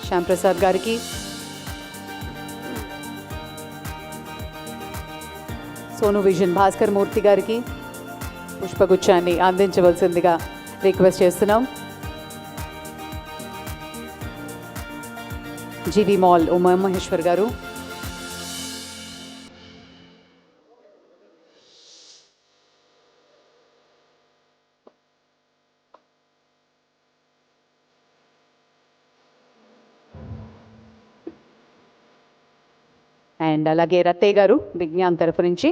శ్యామ్ ప్రసాద్ గారికి, సోను విజన్ భాస్కర్ మూర్తి గారికి పుష్పగుచ్చాన్ని అందించవలసిందిగా రిక్వెస్ట్ చేస్తున్నాం. జీవి మాల్ ఉమామహేశ్వర్ గారు, అండ్ అలాగే రత్తయ్య గారు విజ్ఞాన్ తరఫు నుంచి.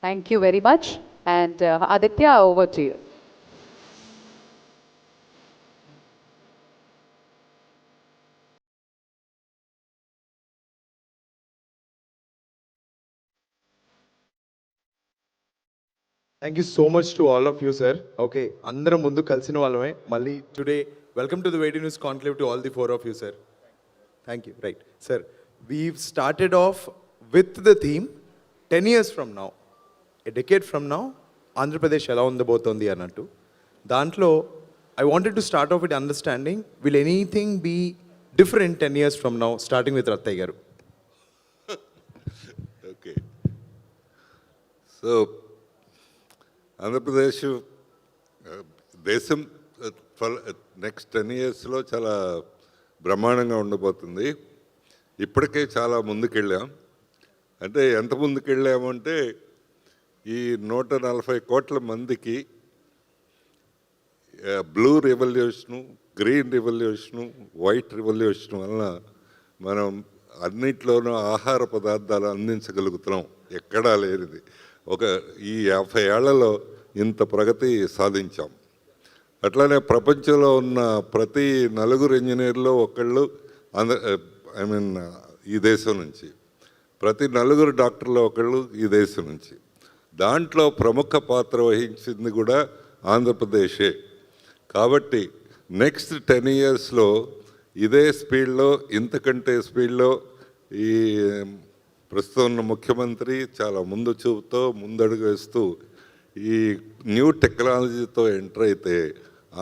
Thank you very much. And Aditya, over to you. Thank you so much to all of you, sir. Okay, అందరం ముందు కలిసిన వాళ్ళమే మళ్ళీ టుడే వెల్కమ్ టు ద వేడి news conclave to all the 4 of you, sir. Thank you. Right, sir. We've started off with the theme 10 years from now, a decade from now, Andhra Pradesh ఎలా ఉండబోతోంది అన్నట్టు. దాంట్లో I wanted to start off with understanding, will anything be different 10 years from now, starting with Rattayya garu? Okay. So, Andhra Pradesh దేశం next 10 yearsలో చాలా బ్రహ్మాండంగా ఉండబోతుంది. ఇప్పటికే చాలా ముందుకెళ్ళాం. అంటే ఎంత ముందుకెళ్ళామంటే ఈ 140 కోట్ల మందికి blue revolution, green revolution, white revolution వలన మనం అన్నిట్లోనూ ఆహార పదార్థాలు అందించగలుగుతున్నాం. ఎక్కడా లేనిది. ఈ 50 ఏళ్లలో ఇంత ప్రగతి సాధించాం. అట్లానే ప్రపంచంలో ఉన్న ప్రతి 4 ఇంజనీర్లు ఒకళ్ళు ఈ దేశం నుంచి, ప్రతి 4 డాక్టర్లు ఒకళ్ళు ఈ దేశం నుంచి. దాంట్లో ప్రముఖ పాత్ర వహించింది కూడా ఆంధ్రప్రదేశే. కాబట్టి నెక్స్ట్ 10 yearsలో ఇదే స్పీడ్లో, ఇంతకంటే స్పీడ్లో ఈ ప్రస్తుతం ఉన్న ముఖ్యమంత్రి చాలా ముందు చూపుతో ముందడుగు వేస్తూ ఈ న్యూ టెక్నాలజీతో ఎంటర్ అయితే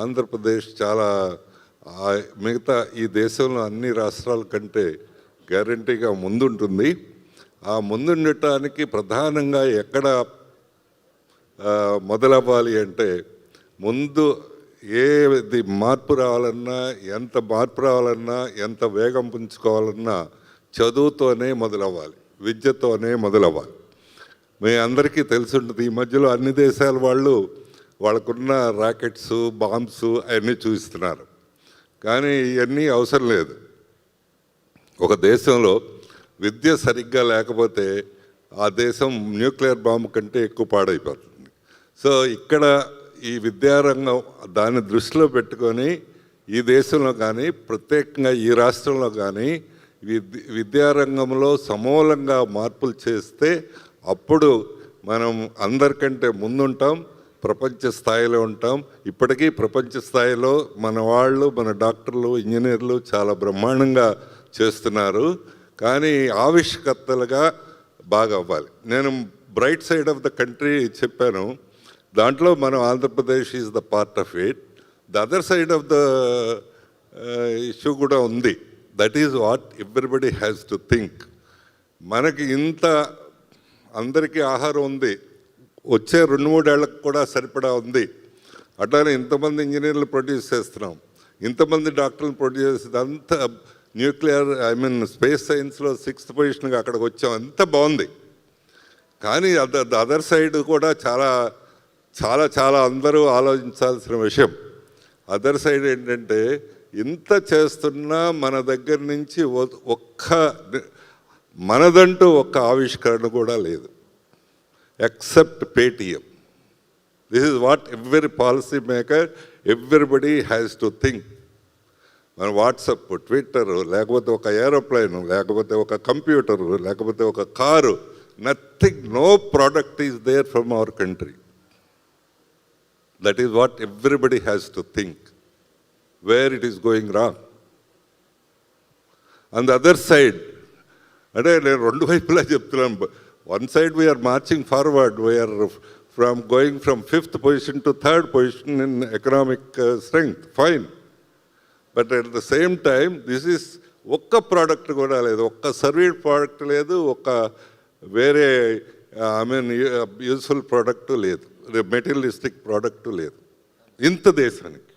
ఆంధ్రప్రదేశ్ చాలా మిగతా ఈ దేశంలో అన్ని రాష్ట్రాల కంటే గ్యారంటీగా ముందుంటుంది. ఆ ముందుండటానికి ప్రధానంగా ఎక్కడ మొదలవ్వాలి అంటే, ముందు ఏది మార్పు రావాలన్నా, ఎంత మార్పు రావాలన్నా, ఎంత వేగం పుంజుకోవాలన్నా చదువుతోనే మొదలవ్వాలి, విద్యతోనే మొదలవ్వాలి. మీ అందరికీ తెలిసి ఉంటుంది, ఈ మధ్యలో అన్ని దేశాల వాళ్ళు వాళ్ళకున్న రాకెట్స్, బాంబ్స్ అవన్నీ చూపిస్తున్నారు. కానీ ఇవన్నీ అవసరం లేదు. ఒక దేశంలో విద్య సరిగ్గా లేకపోతే ఆ దేశం న్యూక్లియర్ బాంబు కంటే ఎక్కువ పాడైపోతుంది. సో ఇక్కడ ఈ విద్యారంగం దాన్ని దృష్టిలో పెట్టుకొని ఈ దేశంలో కానీ, ప్రత్యేకంగా ఈ రాష్ట్రంలో కానీ విద్యారంగంలో సమూలంగా మార్పులు చేస్తే అప్పుడు మనం అందరికంటే ముందుంటాం, ప్రపంచ స్థాయిలో ఉంటాం. ఇప్పటికీ ప్రపంచ స్థాయిలో మన వాళ్ళు, మన డాక్టర్లు, ఇంజనీర్లు చాలా బ్రహ్మాండంగా చేస్తున్నారు. కానీ ఆవిష్కర్తలుగా బాగా అవ్వాలి. నేను bright side of the country చెప్పాను. దాంట్లో మనం Andhra Pradesh is the part of it. The other side of the issue కూడా ఉంది. That is what everybody has to think. మనకి ఇంత అందరికీ ఆహారం ఉంది, వచ్చే 2-3 ఏళ్ళకు కూడా సరిపడా ఉంది. అట్లానే ఇంతమంది ఇంజనీర్లు ప్రొడ్యూస్ చేస్తున్నాం, ఇంతమంది డాక్టర్లు ప్రొడ్యూస్ చేస్తుంది. అంత న్యూక్లియర్ స్పేస్ సైన్స్లో 6th పొజిషన్గా అక్కడికి వచ్చాం. అంత బాగుంది. కానీ అదర్ సైడ్ కూడా చాలా చాలా చాలా అందరూ ఆలోచించాల్సిన విషయం. అదర్ సైడ్ ఏంటంటే, ఇంత చేస్తున్నా మన దగ్గర నుంచి మనదంటూ ఒక్క ఆవిష్కరణ కూడా లేదు, except Paytm. This is what every policy maker, everybody has to think. మన వాట్సప్, ట్విట్టర్, లేకపోతే ఒక ఏరోప్లేను, లేకపోతే ఒక కంప్యూటరు, లేకపోతే ఒక car, nothing, no product is there from our country. That is what everybody has to think, where it is going wrong. On the other side అంటే నేను రెండు వైపులా చెప్తున్నాను. One side we are marching forward, we are from going from 5th position to 3rd position in economic strength, fine. But at the same time this is ఒక్క product కూడా లేదు, ఒక్క service product లేదు, ఒక్క వేరే ఐ మీన్ యూస్ఫుల్ ప్రోడక్ట్ లేదు, materialistic product లేదు ఇంత దేశానికి.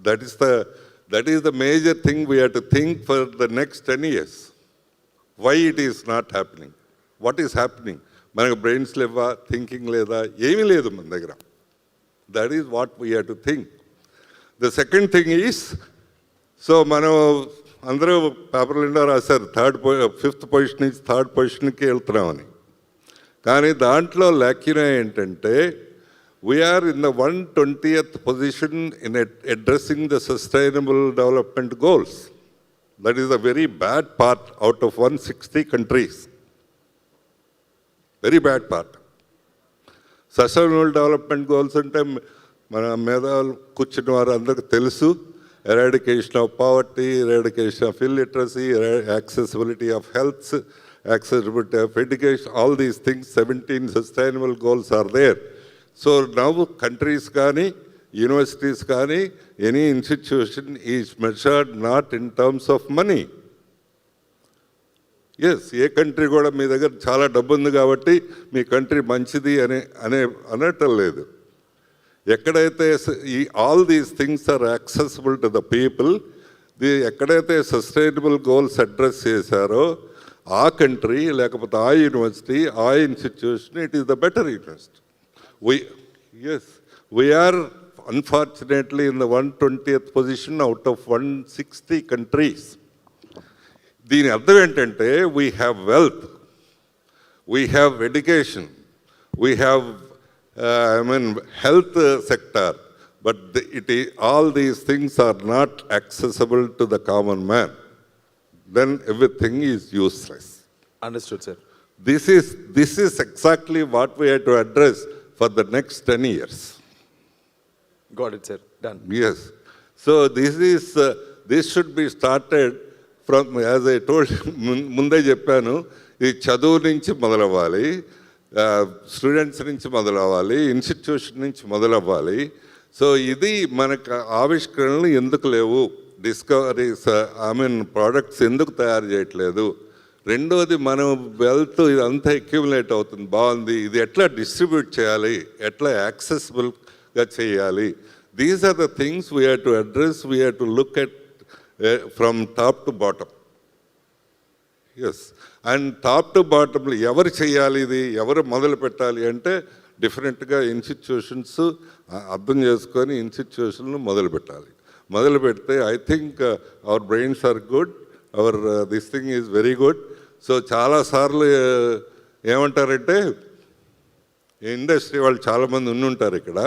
That is the major thing we have to think for the next 10 years. Why it is not happening, what is happening? మనకు బ్రెయిన్స్ లేవా, థింకింగ్ లేదా, ఏమీ లేదు మన దగ్గర. That is what we have to think. The second thing is, so మనం అందరూ పేపర్లు నిండా రాశారు 5th పొజిషన్ నుంచి 3rd పొజిషన్కి వెళ్తున్నామని. కానీ దాంట్లో లెక్కిన ఏంటంటే we are in the 120th position in addressing the sustainable development goals. That is a very bad part out of 160 countries. Very bad part. Sustainable development goals అంటే మన మేధావులు కూర్చున్న వారు అందరికీ తెలుసు. Eradication of poverty, eradication of illiteracy, accessibility of health, accessibility of education, all these things, 17 sustainable goals are there. So now countries కానీ universities కానీ any institution is measured not in terms of money. Yes, ఏ country కూడా మీ దగ్గర చాలా డబ్బు ఉంది కాబట్టి మీ కంట్రీ మంచిది అనటం లేదు. ఎక్కడైతే all these things are accessible to the people, ఎక్కడైతే సస్టైనబుల్ గోల్స్ అడ్రస్ చేశారో ఆ కంట్రీ లేకపోతే ఆ యూనివర్సిటీ, ఆ institution, it is the better university. We are unfortunately in the 120th position out of 160 countries. దీని అర్థం ఏంటంటే we have wealth, we have education, we have health sector, but all these things are not accessible to the common man. Then everything is useless. Understood, sir. This is exactly what we have to address for the next 10 years. Got it, sir. Done. Yes. So this should be started from, as I told ముందే చెప్పాను, ఈ చదువు నుంచి మొదలవ్వాలి, students నుంచి మొదలవ్వాలి, institution నుంచి మొదలవ్వాలి. So ఇది మనకు ఆవిష్కరణలు ఎందుకు లేవు, డిస్కవరీస్ ప్రోడక్ట్స్ ఎందుకు తయారు చేయట్లేదు, రెండోది మనం వెల్త్ ఇదంతా అక్యుములేట్ అవుతుంది, బాగుంది, ఇది ఎట్లా డిస్ట్రిబ్యూట్ చేయాలి, ఎట్లా యాక్సెసిబుల్గా చేయాలి. These are the things we have to address, we have to look at from top to bottom. Yes, and top to బాటంలో ఎవరు చేయాలి, ఇది ఎవరు మొదలు పెట్టాలి అంటే డిఫరెంట్గా ఇన్స్టిట్యూషన్స్ అర్థం చేసుకొని ఇన్స్టిట్యూషన్లు మొదలు పెట్టాలి. మొదలు పెడితే I think our brains are good, our this thing is very good. So చాలాసార్లు ఏమంటారంటే ఇండస్ట్రీ వాళ్ళు చాలామంది ఉండుంటారు ఇక్కడ,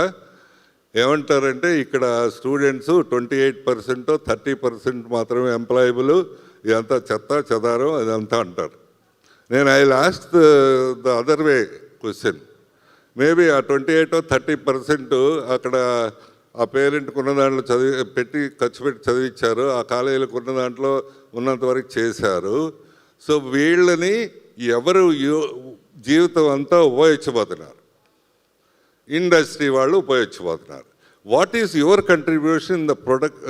ఏమంటారంటే ఇక్కడ స్టూడెంట్స్ 28% 30% మాత్రమే ఎంప్లాయబుల్, ఇదంతా చెత్త చెదారం అదంతా అంటారు. నేను I last the other way question, maybe ఆ 28 or 30% అక్కడ ఆ పేరెంట్కి ఉన్న దాంట్లో ఖర్చు పెట్టి చదివించారు, ఆ కాలేజీలకు ఉన్న దాంట్లో ఉన్నంత వరకు చేశారు. సో వీళ్ళని ఎవరు జీవితం అంతా ఉపయోగించబోతున్నారు, ఇండస్ట్రీ వాళ్ళు ఉపయోగించబోతున్నారు. What is your contribution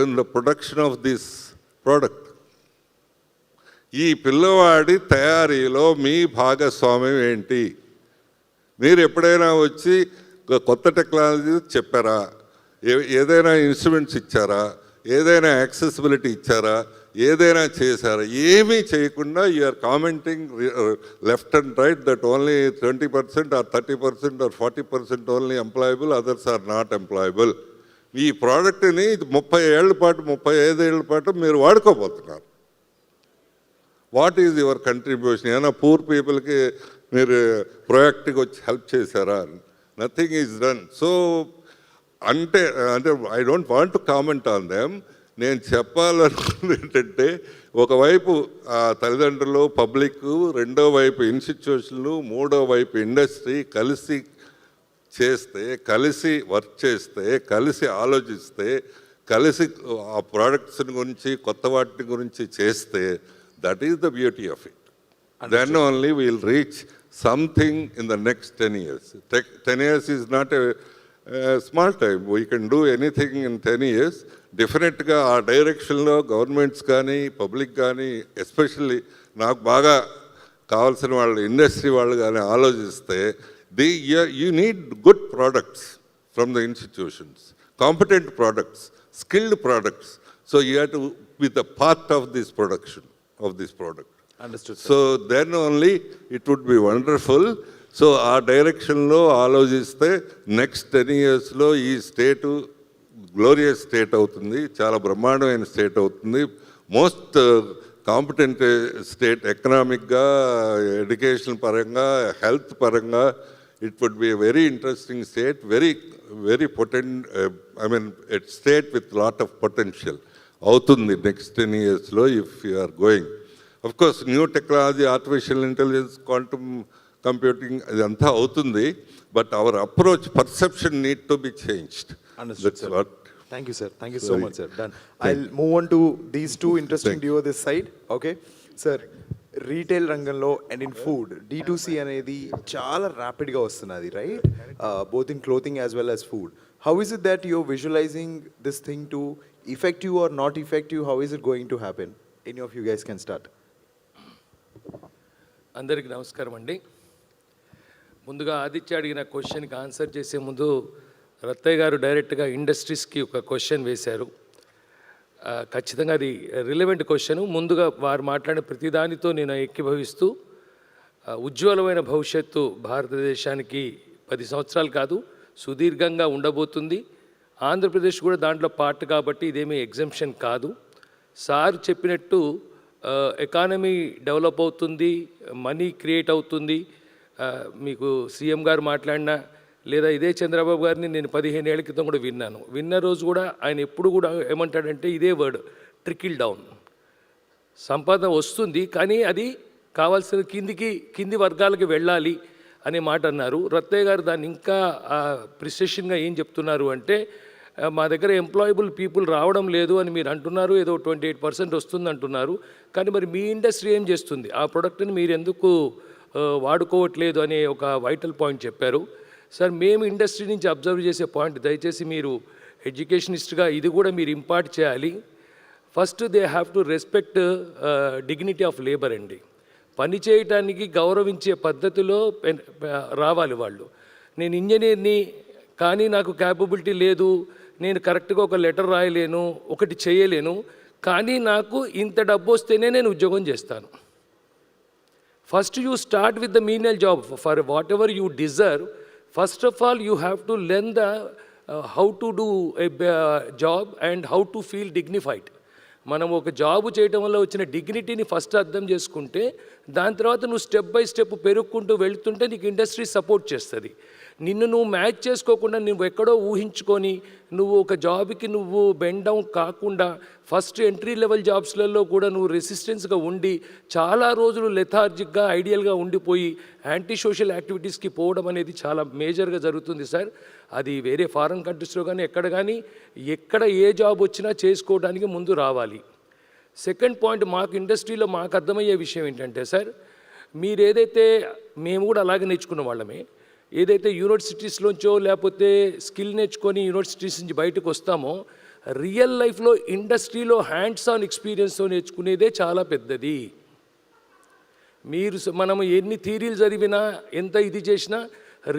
in the production of this product? ఈ పిల్లవాడి తయారీలో మీ భాగస్వామ్యం ఏంటి? మీరు ఎప్పుడైనా వచ్చి కొత్త టెక్నాలజీ చెప్పారా, ఏదైనా ఇన్స్ట్రుమెంట్స్ ఇచ్చారా, ఏదైనా యాక్సెసిబిలిటీ ఇచ్చారా, ఏదైనా చేశారా? ఏమీ చేయకుండా you're commenting left and right that only 20% or 30% or 40% only employable, others are not employable. ఈ ప్రోడక్ట్ని 30 ఏళ్ల పాటు 35 ఏళ్ల పాటు మీరు వాడుకోబోతున్నారు. What is your contribution? ఏమైనా పూర్ పీపుల్కి మీరు ప్రొయాక్టివ్గా వచ్చి హెల్ప్ చేశారా? Nothing is done. సో అంటే I don't want to comment on them. నేను చెప్పాలనుకున్నది ఏంటంటే, ఒకవైపు తల్లిదండ్రులు, పబ్లిక్, రెండో వైపు ఇన్స్టిట్యూషన్లు, మూడో వైపు ఇండస్ట్రీ కలిసి చేస్తే, కలిసి వర్క్ చేస్తే, కలిసి ఆలోచిస్తే, కలిసి ఆ ప్రోడక్ట్స్ గురించి, కొత్త వాటి గురించి చేస్తే, That is the beauty of it. Then only we will reach something in the next 10 years. 10 years is not a small time. We can do anything in 10 years. Definitely our direction lo governments gaani public gaani especially నాకు బాగా కావాల్సిన వాళ్ళు industry వాళ్ళు కానీ ఆలోచిస్తే you need good products from the institutions, competent products, skilled products. So you have to be the part of this production of this product. Understood, sir. So then only it would be wonderful. So ఆ డైరెక్షన్లో ఆలోచిస్తే next 10 yearsలో ఈ స్టేటు glorious state అవుతుంది, చాలా బ్రహ్మాండమైన state అవుతుంది, most competent state ఎకనామిక్గా, education పరంగా, హెల్త్ పరంగా. It would be a very interesting state, very state with lot of potential అవుతుంది నెక్స్ట్ 10 yearsలో if you are going. Of course, new technology, artificial intelligence, quantum computing, idanతా అవుతుంది, but our approach, perception need to be changed. Understood, That's sir. what. Thank you, sir. Thank you so much, sir. Done. I'll move on to these two interesting duo this side. Okay, sir. Retail రంగంలో and in food D2C అనేది చాలా ర్యాపిడ్గా వస్తున్నది, right? Both in clothing as well as food. How is it that you're visualising this thing to effective or not effective? How is it going to happen? Any of you guys can start. అందరికీ నమస్కారం అండి. ముందుగా ఆదిత్య అడిగిన క్వశ్చన్కి answer చేసే ముందు రత్తయ్య గారు డైరెక్ట్గా ఇండస్ట్రీస్కి ఒక క్వశ్చన్ వేశారు. ఖచ్చితంగా అది రిలవెంట్ క్వశ్చన్. ముందుగా వారు మాట్లాడిన ప్రతిదానితో నేను ఏకీభవిస్తూ ఉజ్వలమైన భవిష్యత్తు భారతదేశానికి 10 సంవత్సరాలు కాదు సుదీర్ఘంగా ఉండబోతుంది. ఆంధ్రప్రదేశ్ కూడా దాంట్లో పార్ట్ కాబట్టి ఇదేమీ ఎగ్జంప్షన్ కాదు. సార్ చెప్పినట్టు ఎకానమీ డెవలప్ అవుతుంది, మనీ క్రియేట్ అవుతుంది. మీకు సీఎం గారు మాట్లాడినా లేదా ఇదే చంద్రబాబు గారిని నేను 15 ఏళ్ల క్రితం కూడా విన్న రోజు కూడా ఆయన ఎప్పుడు కూడా ఏమంటాడంటే ఇదే వర్డ్, ట్రికిల్ డౌన్. సంపాదన వస్తుంది కానీ అది కావాల్సిన కింది వర్గాలకి వెళ్ళాలి అనే మాట అన్నారు. రత్తయ్య గారు దాన్ని ఇంకా ప్రిసిషన్గా ఏం చెప్తున్నారు అంటే మా దగ్గర ఎంప్లాయబుల్ పీపుల్ రావడం లేదు అని మీరు అంటున్నారు, ఏదో 28% వస్తుంది అంటున్నారు, కానీ మరి మీ ఇండస్ట్రీ ఏం చేస్తుంది, ఆ ప్రోడక్ట్ని మీరు ఎందుకు వాడుకోవట్లేదు అనే ఒక వైటల్ పాయింట్ చెప్పారు. సార్ మేము ఇండస్ట్రీ నుంచి అబ్జర్వ్ చేసే పాయింట్, దయచేసి మీరు ఎడ్యుకేషనిస్ట్గా ఇది కూడా మీరు ఇంపార్ట్ చేయాలి. First they have to respect dignity of labour అండి. పని చేయటానికి గౌరవించే పద్ధతిలో రావాలి వాళ్ళు. నేను ఇంజనీర్ని కానీ నాకు క్యాపబిలిటీ లేదు, నేను కరెక్ట్గా ఒక లెటర్ రాయలేను, ఒకటి చేయలేను, కానీ నాకు ఇంత డబ్బు వస్తేనే నేను ఉద్యోగం చేస్తాను. First you start with the menial job for what ever you deserve. First of all you have to learn the how to do a job and how to feel dignified. మనం ఒక జాబ్ చేయటం వల్ల వచ్చిన డిగ్నిటీని first అర్థం చేసుకుంటే దాని తర్వాత నువ్వు స్టెప్ బై స్టెప్ పెరుగుకుంటూ వెళుతుంటే నీకు ఇండస్ట్రీ సపోర్ట్ చేస్తుంది. నిన్ను నువ్వు మ్యాచ్ చేసుకోకుండా నువ్వు ఎక్కడో ఊహించుకొని నువ్వు ఒక జాబ్కి నువ్వు బెండ్ డౌన్ కాకుండా ఫస్ట్ ఎంట్రీ లెవెల్ జాబ్స్లలో కూడా నువ్వు రెసిస్టెన్స్గా ఉండి చాలా రోజులు లెథార్జిక్గా ఐడియల్గా ఉండిపోయి యాంటీ సోషల్ యాక్టివిటీస్కి పోవడం అనేది చాలా మేజర్గా జరుగుతుంది సార్. అది వేరే ఫారెన్ కంట్రీస్లో కానీ ఎక్కడ ఏ జాబ్ వచ్చినా చేసుకోవడానికి ముందు రావాలి. సెకండ్ పాయింట్, మాకు ఇండస్ట్రీలో మాకు అర్థమయ్యే విషయం ఏంటంటే సార్, మీరు ఏదైతే మేము కూడా అలాగే నేర్చుకున్న వాళ్ళమే, ఏదైతే యూనివర్సిటీస్లోంచో లేకపోతే స్కిల్ నేర్చుకొని యూనివర్సిటీస్ నుంచి బయటకు వస్తామో రియల్ లైఫ్లో ఇండస్ట్రీలో హ్యాండ్స్ ఆన్ ఎక్స్పీరియన్స్తో నేర్చుకునేదే చాలా పెద్దది. మనము ఎన్ని థియరీలు చదివినా ఎంత ఇది చేసినా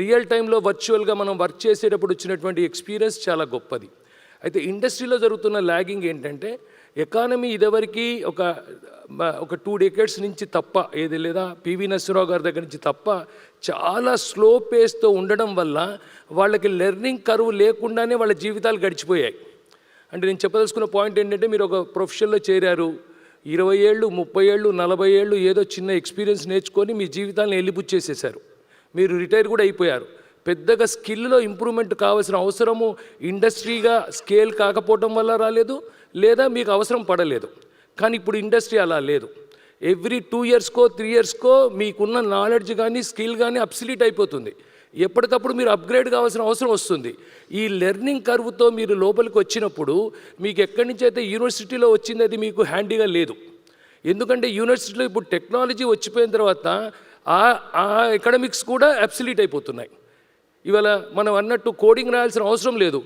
రియల్ టైంలో వర్చువల్గా మనం వర్క్ చేసేటప్పుడు వచ్చినటువంటి ఎక్స్పీరియన్స్ చాలా గొప్పది. అయితే ఇండస్ట్రీలో జరుగుతున్న ల్యాగింగ్ ఏంటంటే ఎకానమీ ఇదివరకు ఒక 2 decades నుంచి తప్ప ఏది లేదా పివి నరసింహరావు గారి దగ్గర నుంచి తప్ప చాలా స్లో పేస్తో ఉండడం వల్ల వాళ్ళకి లెర్నింగ్ కర్వ్ లేకుండానే వాళ్ళ జీవితాలు గడిచిపోయాయి. అంటే నేను చెప్పదలుచుకున్న పాయింట్ ఏంటంటే మీరు ఒక ప్రొఫెషన్లో చేరారు, 20 ఏళ్ళు 30 ఏళ్ళు 40 ఏళ్ళు ఏదో చిన్న ఎక్స్పీరియన్స్ నేర్చుకొని మీ జీవితాలను ఎల్లిపుచ్చేసేసారు, మీరు రిటైర్ కూడా అయిపోయారు. పెద్దగా స్కిల్లో ఇంప్రూవ్మెంట్ కావాల్సిన అవసరము ఇండస్ట్రీగా స్కేల్ కాకపోవడం వల్ల రాలేదు, లేదా మీకు అవసరం పడలేదు. కానీ ఇప్పుడు ఇండస్ట్రీ అలా లేదు. ఎవ్రీ 2 yearsకో 3 yearsకో మీకున్న నాలెడ్జ్ కానీ స్కిల్ కానీ అబ్సల్యూట్ అయిపోతుంది. ఎప్పటికప్పుడు మీరు అప్గ్రేడ్ కావాల్సిన అవసరం వస్తుంది. ఈ లెర్నింగ్ కర్వ్తో మీరు లోపలికి వచ్చినప్పుడు మీకు ఎక్కడి నుంచి అయితే యూనివర్సిటీలో వచ్చింది అది మీకు హ్యాండీగా లేదు. ఎందుకంటే యూనివర్సిటీలో ఇప్పుడు టెక్నాలజీ వచ్చిపోయిన తర్వాత ఆ ఎకడమిక్స్ కూడా అబ్సల్యూట్ అయిపోతున్నాయి. ఇవాళ మనం అన్నట్టు కోడింగ్ రాయాల్సిన అవసరం లేదు.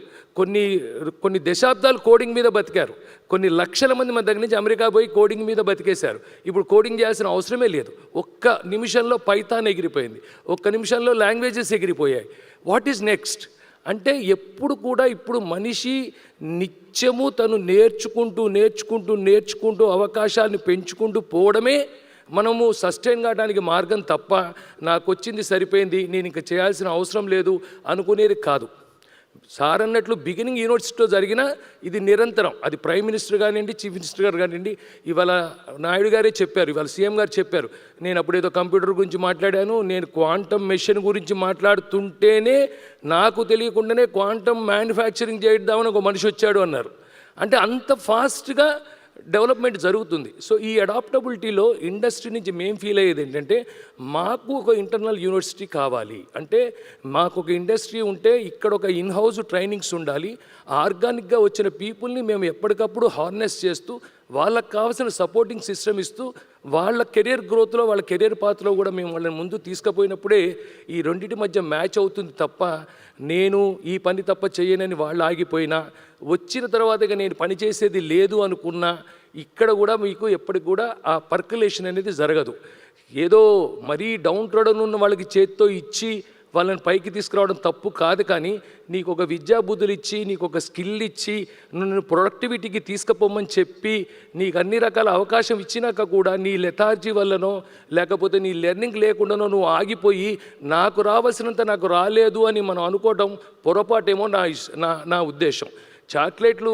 కొన్ని దశాబ్దాలు కోడింగ్ మీద బతికారు. కొన్ని లక్షల మంది మన దగ్గర నుంచి అమెరికా పోయి కోడింగ్ మీద బతికేశారు. ఇప్పుడు కోడింగ్ చేయాల్సిన అవసరమే లేదు. ఒక్క నిమిషంలో పైథాన్ ఎగిరిపోయింది, ఒక్క నిమిషంలో లాంగ్వేజెస్ ఎగిరిపోయాయి. వాట్ ఈజ్ నెక్స్ట్ అంటే ఎప్పుడు కూడా ఇప్పుడు మనిషి నిత్యము తను నేర్చుకుంటూ అవకాశాలను పెంచుకుంటూ పోవడమే మనము సస్టైన్ కావడానికి మార్గం తప్ప నాకు వచ్చింది సరిపోయింది నేను ఇంకా చేయాల్సిన అవసరం లేదు అనుకునేది కాదు. సార్ అన్నట్లు బిగినింగ్ యూనివర్సిటీలో జరిగిన ఇది నిరంతరం, అది ప్రైమ్ మినిస్టర్ కానివ్వండి, చీఫ్ మినిస్టర్ గారు కానివ్వండి, ఇవాళ నాయుడు గారే చెప్పారు, ఇవాళ సీఎం గారు చెప్పారు. నేను అప్పుడేదో కంప్యూటర్ గురించి మాట్లాడాను, నేను క్వాంటమ్ మెషిన్ గురించి మాట్లాడుతుంటేనే నాకు తెలియకుండానే క్వాంటమ్ మ్యానుఫ్యాక్చరింగ్ చేద్దామని ఒక మనిషి వచ్చాడు అన్నారు. అంటే అంత ఫాస్ట్గా డెవలప్మెంట్ జరుగుతుంది. సో ఈ అడాప్టబిలిటీలో ఇండస్ట్రీ నుంచి మేము ఫీల్ అయ్యేది ఏంటంటే మాకు ఒక ఇంటర్నల్ యూనివర్సిటీ కావాలి, అంటే మాకు ఒక ఇండస్ట్రీ ఉంటే ఇక్కడ ఒక ఇన్హౌస్ ట్రైనింగ్స్ ఉండాలి. ఆర్గానిక్గా వచ్చిన పీపుల్ని మేము ఎప్పటికప్పుడు హార్నెస్ చేస్తూ వాళ్ళకి కావాల్సిన సపోర్టింగ్ సిస్టమ్ ఇస్తూ వాళ్ళ కెరియర్ గ్రోత్లో వాళ్ళ కెరియర్ పాత్రలో కూడా మేము వాళ్ళని ముందు తీసుకుపోయినప్పుడే ఈ రెండింటి మధ్య మ్యాచ్ అవుతుంది తప్ప నేను ఈ పని తప్ప చేయనని వాళ్ళు ఆగిపోయినా వచ్చిన తర్వాత ఇక నేను పని చేసేది లేదు అనుకున్నా ఇక్కడ కూడా మీకు ఎప్పటికి కూడా ఆ పర్కులేషన్ అనేది జరగదు. ఏదో మరీ డౌన్ ట్రోడన్ ఉన్న వాళ్ళకి చేత్తో ఇచ్చి వాళ్ళని పైకి తీసుకురావడం తప్పు కాదు, కానీ నీకు ఒక విద్యా బుద్ధులు ఇచ్చి నీకు ఒక స్కిల్ ఇచ్చి నన్ను ప్రొడక్టివిటీకి తీసుకుపోమని చెప్పి నీకు అన్ని రకాల అవకాశం ఇచ్చినాక కూడా నీ లెథార్జీ వల్లనో లేకపోతే నీ లెర్నింగ్ లేకుండానో నువ్వు ఆగిపోయి నాకు రావాల్సినంత నాకు రాలేదు అని మనం అనుకోవడం పొరపాటేమో నా ఉద్దేశం. చాక్లెట్లు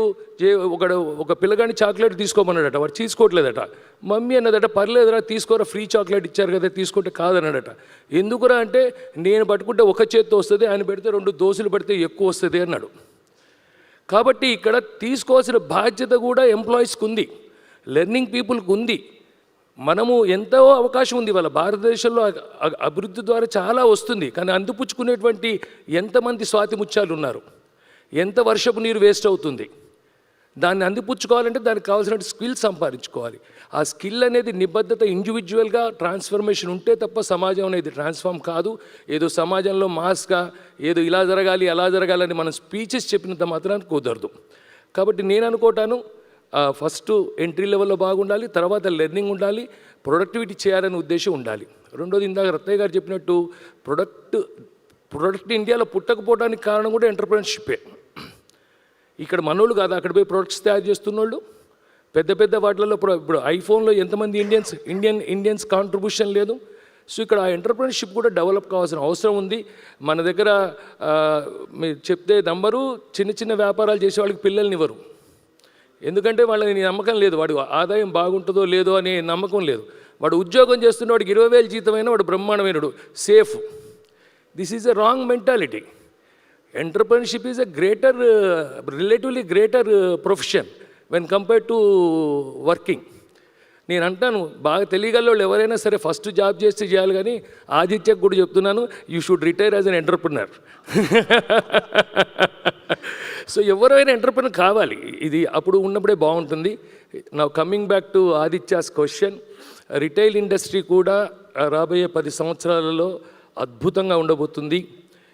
ఒక పిల్లగాని చాక్లెట్ తీసుకోమన్నాడట, వాడు తీసుకోవట్లేదట. మమ్మీ అన్నదట పర్లేదురా తీసుకోరా, ఫ్రీ చాక్లెట్ ఇచ్చారు కదా తీసుకుంటే కాదన్నాడట. ఎందుకురా అంటే నేను పట్టుకుంటే ఒక చేత్తో వస్తుంది, ఆయన పెడితే 2 దోశలు పడితే ఎక్కువ వస్తుంది అన్నాడు. కాబట్టి ఇక్కడ తీసుకోవాల్సిన బాధ్యత కూడా ఎంప్లాయీస్కి ఉంది, లెర్నింగ్ పీపుల్కి ఉంది. మనము ఎంతో అవకాశం ఉంది, వాళ్ళ భారతదేశంలో అభివృద్ధి ద్వారా చాలా వస్తుంది, కానీ అందిపుచ్చుకునేటువంటి ఎంతమంది స్వాతి ముత్యాలు ఉన్నారు, ఎంత వర్షపు నీరు వేస్ట్ అవుతుంది. దాన్ని అందిపుచ్చుకోవాలంటే దానికి కావాల్సిన స్కిల్ సంపాదించుకోవాలి. ఆ స్కిల్ అనేది నిబద్ధత ఇండివిజువల్గా ట్రాన్స్ఫర్మేషన్ ఉంటే తప్ప సమాజం అనేది ట్రాన్స్ఫార్మ్ కాదు. ఏదో సమాజంలో మాస్గా ఏదో ఇలా జరగాలి అలా జరగాలని మనం స్పీచెస్ చెప్పినంత మాత్రాన్ని కుదరదు. కాబట్టి నేను అనుకోవటాను ఫస్ట్ ఎంట్రీ లెవెల్లో బాగుండాలి, తర్వాత లెర్నింగ్ ఉండాలి, ప్రొడక్టివిటీ చేయాలనే ఉద్దేశం ఉండాలి. రెండోది ఇందాక రత్తయ్య గారు చెప్పినట్టు ప్రొడక్ట్ ఇండియాలో పుట్టకపోవడానికి కారణం కూడా ఎంటర్‌ప్రెన్యూర్‌షిప్పే. ఇక్కడ మనోళ్ళు కాదు, అక్కడ పోయి ప్రొడక్ట్స్ తయారు చేస్తున్నోళ్ళు పెద్ద వాటిలలో ఇప్పుడు ఐఫోన్లో ఎంతమంది ఇండియన్స్ కాంట్రిబ్యూషన్ లేదు. సో ఇక్కడ ఆ ఎంటర్‌ప్రెన్యూర్‌షిప్ కూడా డెవలప్ కావాల్సిన అవసరం ఉంది. మన దగ్గర మీరు చెప్తే నంబరు చిన్న వ్యాపారాలు చేసే వాళ్ళకి పిల్లల్ని ఇవ్వరు, ఎందుకంటే వాళ్ళని నమ్మకం లేదు, వాడు ఆదాయం బాగుంటుందో లేదో అనే నమ్మకం లేదు. వాడు ఉద్యోగం చేస్తున్న వాడికి 20,000 జీతమైనా వాడు బ్రహ్మాండమైనడు, safe. This is a wrong mentality. Entrepreneurship is a relatively greater profession when compared to working. నేను అంటాను బాగా తెలియగల ఎవరైనా సరే ఫస్ట్ జాబ్ చేస్తే చేయాలి, కానీ ఆదిత్యకు కూడా చెప్తున్నాను, you should retire as an entrepreneur. So ఎవరైనా ఎంటర్‌ప్రెన్యూర్ కావాలి, ఇది అప్పుడు ఉన్నప్పుడే బాగుంటుంది. Now coming back to Aditya's question, retail industry కూడా రాబోయే 10 సంవత్సరాలలో అద్భుతంగా ఉండబోతుంది.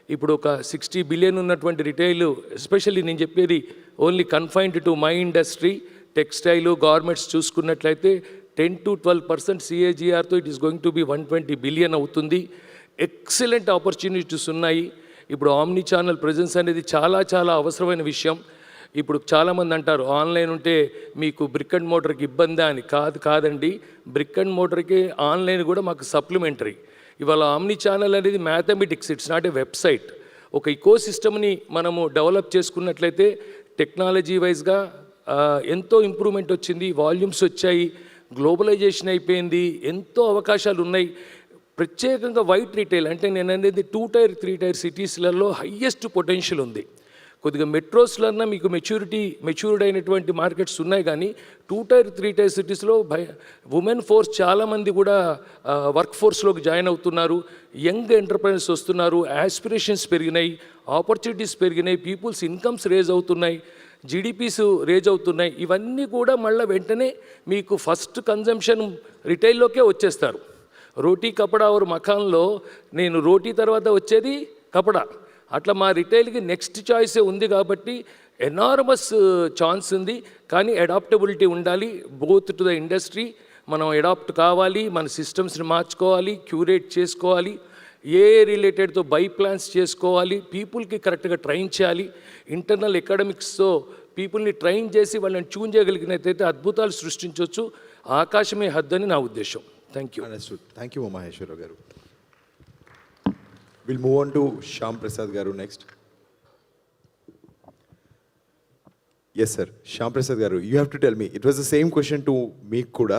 ఇప్పుడు ఒక 60 బిలియన్ ఉన్నటువంటి రిటైల్, ఎస్పెషల్లీ నేను చెప్పేది only confined to my industry, textile, garments చూసుకున్నట్లయితే 10 to 12% CAGRతో it is going to be 120 billion అవుతుంది. ఎక్సలెంట్ ఆపర్చునిటీస్ ఉన్నాయి. ఇప్పుడు ఆమ్ని ఛానల్ ప్రెజెన్స్ అనేది చాలా అవసరమైన విషయం. ఇప్పుడు చాలామంది అంటారు ఆన్లైన్ ఉంటే మీకు బ్రిక్ అండ్ మోటర్కి ఇబ్బందా అని. కాదండి, బ్రిక్ అండ్ మోటర్కి ఆన్లైన్ కూడా మాకు సప్లిమెంటరీ. ఇవాళ ఆమ్ని ఛానల్ అనేది mathematics, it's not a website. ఒక ఇకో సిస్టమ్ని మనము డెవలప్ చేసుకున్నట్లయితే టెక్నాలజీ వైజ్గా ఎంతో ఇంప్రూవ్మెంట్ వచ్చింది, వాల్యూమ్స్ వచ్చాయి, గ్లోబలైజేషన్ అయిపోయింది, ఎంతో అవకాశాలు ఉన్నాయి. ప్రత్యేకంగా వైట్ రిటైల్ అంటే నేను అనేది 2 tier 3 tier సిటీస్లలో హయ్యెస్ట్ పొటెన్షియల్ ఉంది. కొద్దిగా మెట్రోస్లన్నా మీకు మెచ్యూర్డ్ అయినటువంటి మార్కెట్స్ ఉన్నాయి, కానీ 2 tier 3 tier సిటీస్లో ఉమెన్ ఫోర్స్ చాలామంది కూడా వర్క్ ఫోర్స్లోకి జాయిన్ అవుతున్నారు, యంగ్ ఎంటర్‌ప్రెన్యూర్స్ వస్తున్నారు, యాస్పిరేషన్స్ పెరిగినాయి, ఆపర్చునిటీస్ పెరిగినాయి, పీపుల్స్ ఇన్కమ్స్ రేజ్ అవుతున్నాయి. జీడిపిస్ రేజ్ అవుతున్నాయి. ఇవన్నీ కూడా మళ్ళీ వెంటనే మీకు ఫస్ట్ కన్జంప్షన్ రిటైల్లోకే వచ్చేస్తారు. రోటీ కపడా और మకాన్లో నేను రోటీ తర్వాత వచ్చేది కపడా. అట్లా మా రిటైల్కి నెక్స్ట్ చాయిసే ఉంది కాబట్టి ఎనార్మస్ ఛాన్స్ ఉంది. కానీ అడాప్టబిలిటీ ఉండాలి బోత్ టు ద ఇండస్ట్రీ. మనం అడాప్ట్ కావాలి, మన సిస్టమ్స్ని మార్చుకోవాలి, క్యూరేట్ చేసుకోవాలి, ఏ రిలేటెడ్తో బై ప్లాన్స్ చేసుకోవాలి, పీపుల్కి కరెక్ట్గా ట్రైన్ చేయాలి. ఇంటర్నల్ ఎకాడమిక్స్తో పీపుల్ని ట్రైన్ చేసి వాళ్ళని ట్యూన్ చేయగలిగినట్లయితే అద్భుతాలు సృష్టించవచ్చు. ఆకాశమే హద్దని నా ఉద్దేశం. Thank you. Understood. Thank you Maheswararao గారు. Will move on to Shyam Prasad గారు next. Yes sir, Shyam Prasad గారు, you have to tell me, it was the same question to మీకు కూడా.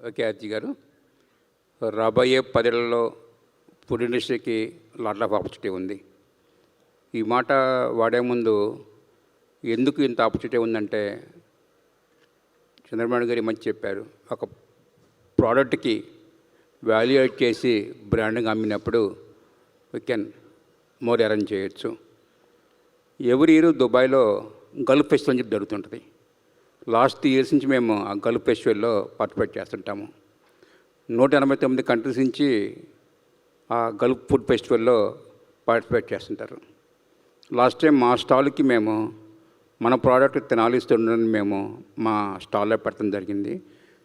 ఓకే అర్జీ గారు, రాబోయే 10 ఏళ్లలో ఫుడ్ ఇండస్ట్రీకి లాట్ ఆఫ్ ఆపర్చునిటీ ఉంది. ఈ మాట వాడే ముందు ఎందుకు ఇంత ఆపర్చునిటీ ఉందంటే చంద్రబాబు గారు మంచి చెప్పారు. ఒక ప్రోడక్ట్కి వాల్యూ యాడ్ చేసి బ్రాండింగ్ అమ్మినప్పుడు వీ కెన్ మోర్ ఎర్న్ చేయొచ్చు. ఎవ్రీ ఇయర్ దుబాయ్లో గల్ఫ్ ఫెస్టివల్ అని చెప్పి జరుగుతుంటుంది. లాస్ట్ 3 years నుంచి మేము ఆ గల్ఫ్ ఫెస్టివల్లో పార్టిసిపేట్ చేస్తుంటాము. 189 కంట్రీస్ నుంచి ఆ గల్ఫ్ ఫుడ్ ఫెస్టివల్లో పార్టిసిపేట్ చేస్తుంటారు. లాస్ట్ టైం మా స్టాల్కి మేము మన ప్రోడక్ట్ తినాలిస్తుండని మేము మా స్టాల్లో పెట్టడం జరిగింది.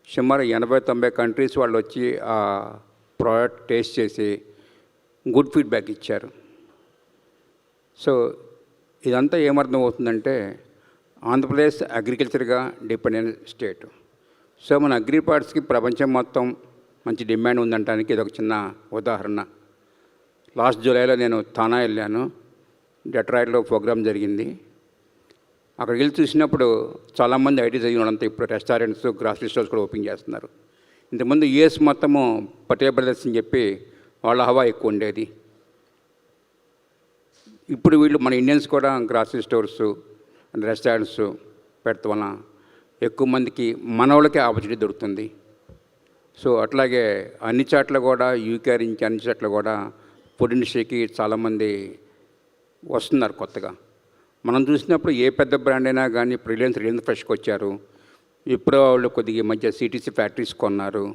సుమారు 80-90 కంట్రీస్ వాళ్ళు వచ్చి ఆ ప్రోడక్ట్ టేస్ట్ చేసి గుడ్ ఫీడ్బ్యాక్ ఇచ్చారు. సో ఇదంతా ఏమర్థం అవుతుందంటే ఆంధ్రప్రదేశ్ అగ్రికల్చర్గా డిపెండెంట్ స్టేట్. సో మన అగ్రి పార్ట్స్కి ప్రపంచం మొత్తం మంచి డిమాండ్ ఉందంటానికి ఇది ఒక చిన్న ఉదాహరణ. లాస్ట్ జూలైలో నేను థానా వెళ్ళాను. డెట్రాయిట్లో ప్రోగ్రామ్ జరిగింది. అక్కడికి వెళ్ళి చూసినప్పుడు చాలామంది ఐటీ చదివిన వాళ్ళంతా ఇప్పుడు రెస్టారెంట్స్, గ్రాసరీ స్టోర్స్ కూడా ఓపెన్ చేస్తున్నారు. ఇంతకుముందు యూఎస్ మొత్తము పటేల్ బ్రదర్స్ అని చెప్పి వాళ్ళ హవా ఎక్కువ ఉండేది. ఇప్పుడు వీళ్ళు మన ఇండియన్స్ కూడా గ్రాసరీ స్టోర్స్ అండ్ రెస్టారెంట్స్ పెడతాం వలన ఎక్కువ మందికి మన వాళ్ళకే ఆపర్చునిటీ దొరుకుతుంది. సో అట్లాగే అన్ని చోట్ల కూడా యూకే నుంచి అన్ని చోట్ల కూడా ఫుడ్ ఇండస్ట్రీకి చాలామంది వస్తున్నారు కొత్తగా. మనం చూసినప్పుడు ఏ పెద్ద బ్రాండ్ అయినా కానీ ఇప్పుడు రిలయన్స్ ఫ్రెష్కి వచ్చారు. ఇప్పుడు వాళ్ళు కొద్దిగా మధ్య సిటీసీ ఫ్యాక్టరీస్ కొన్నారు.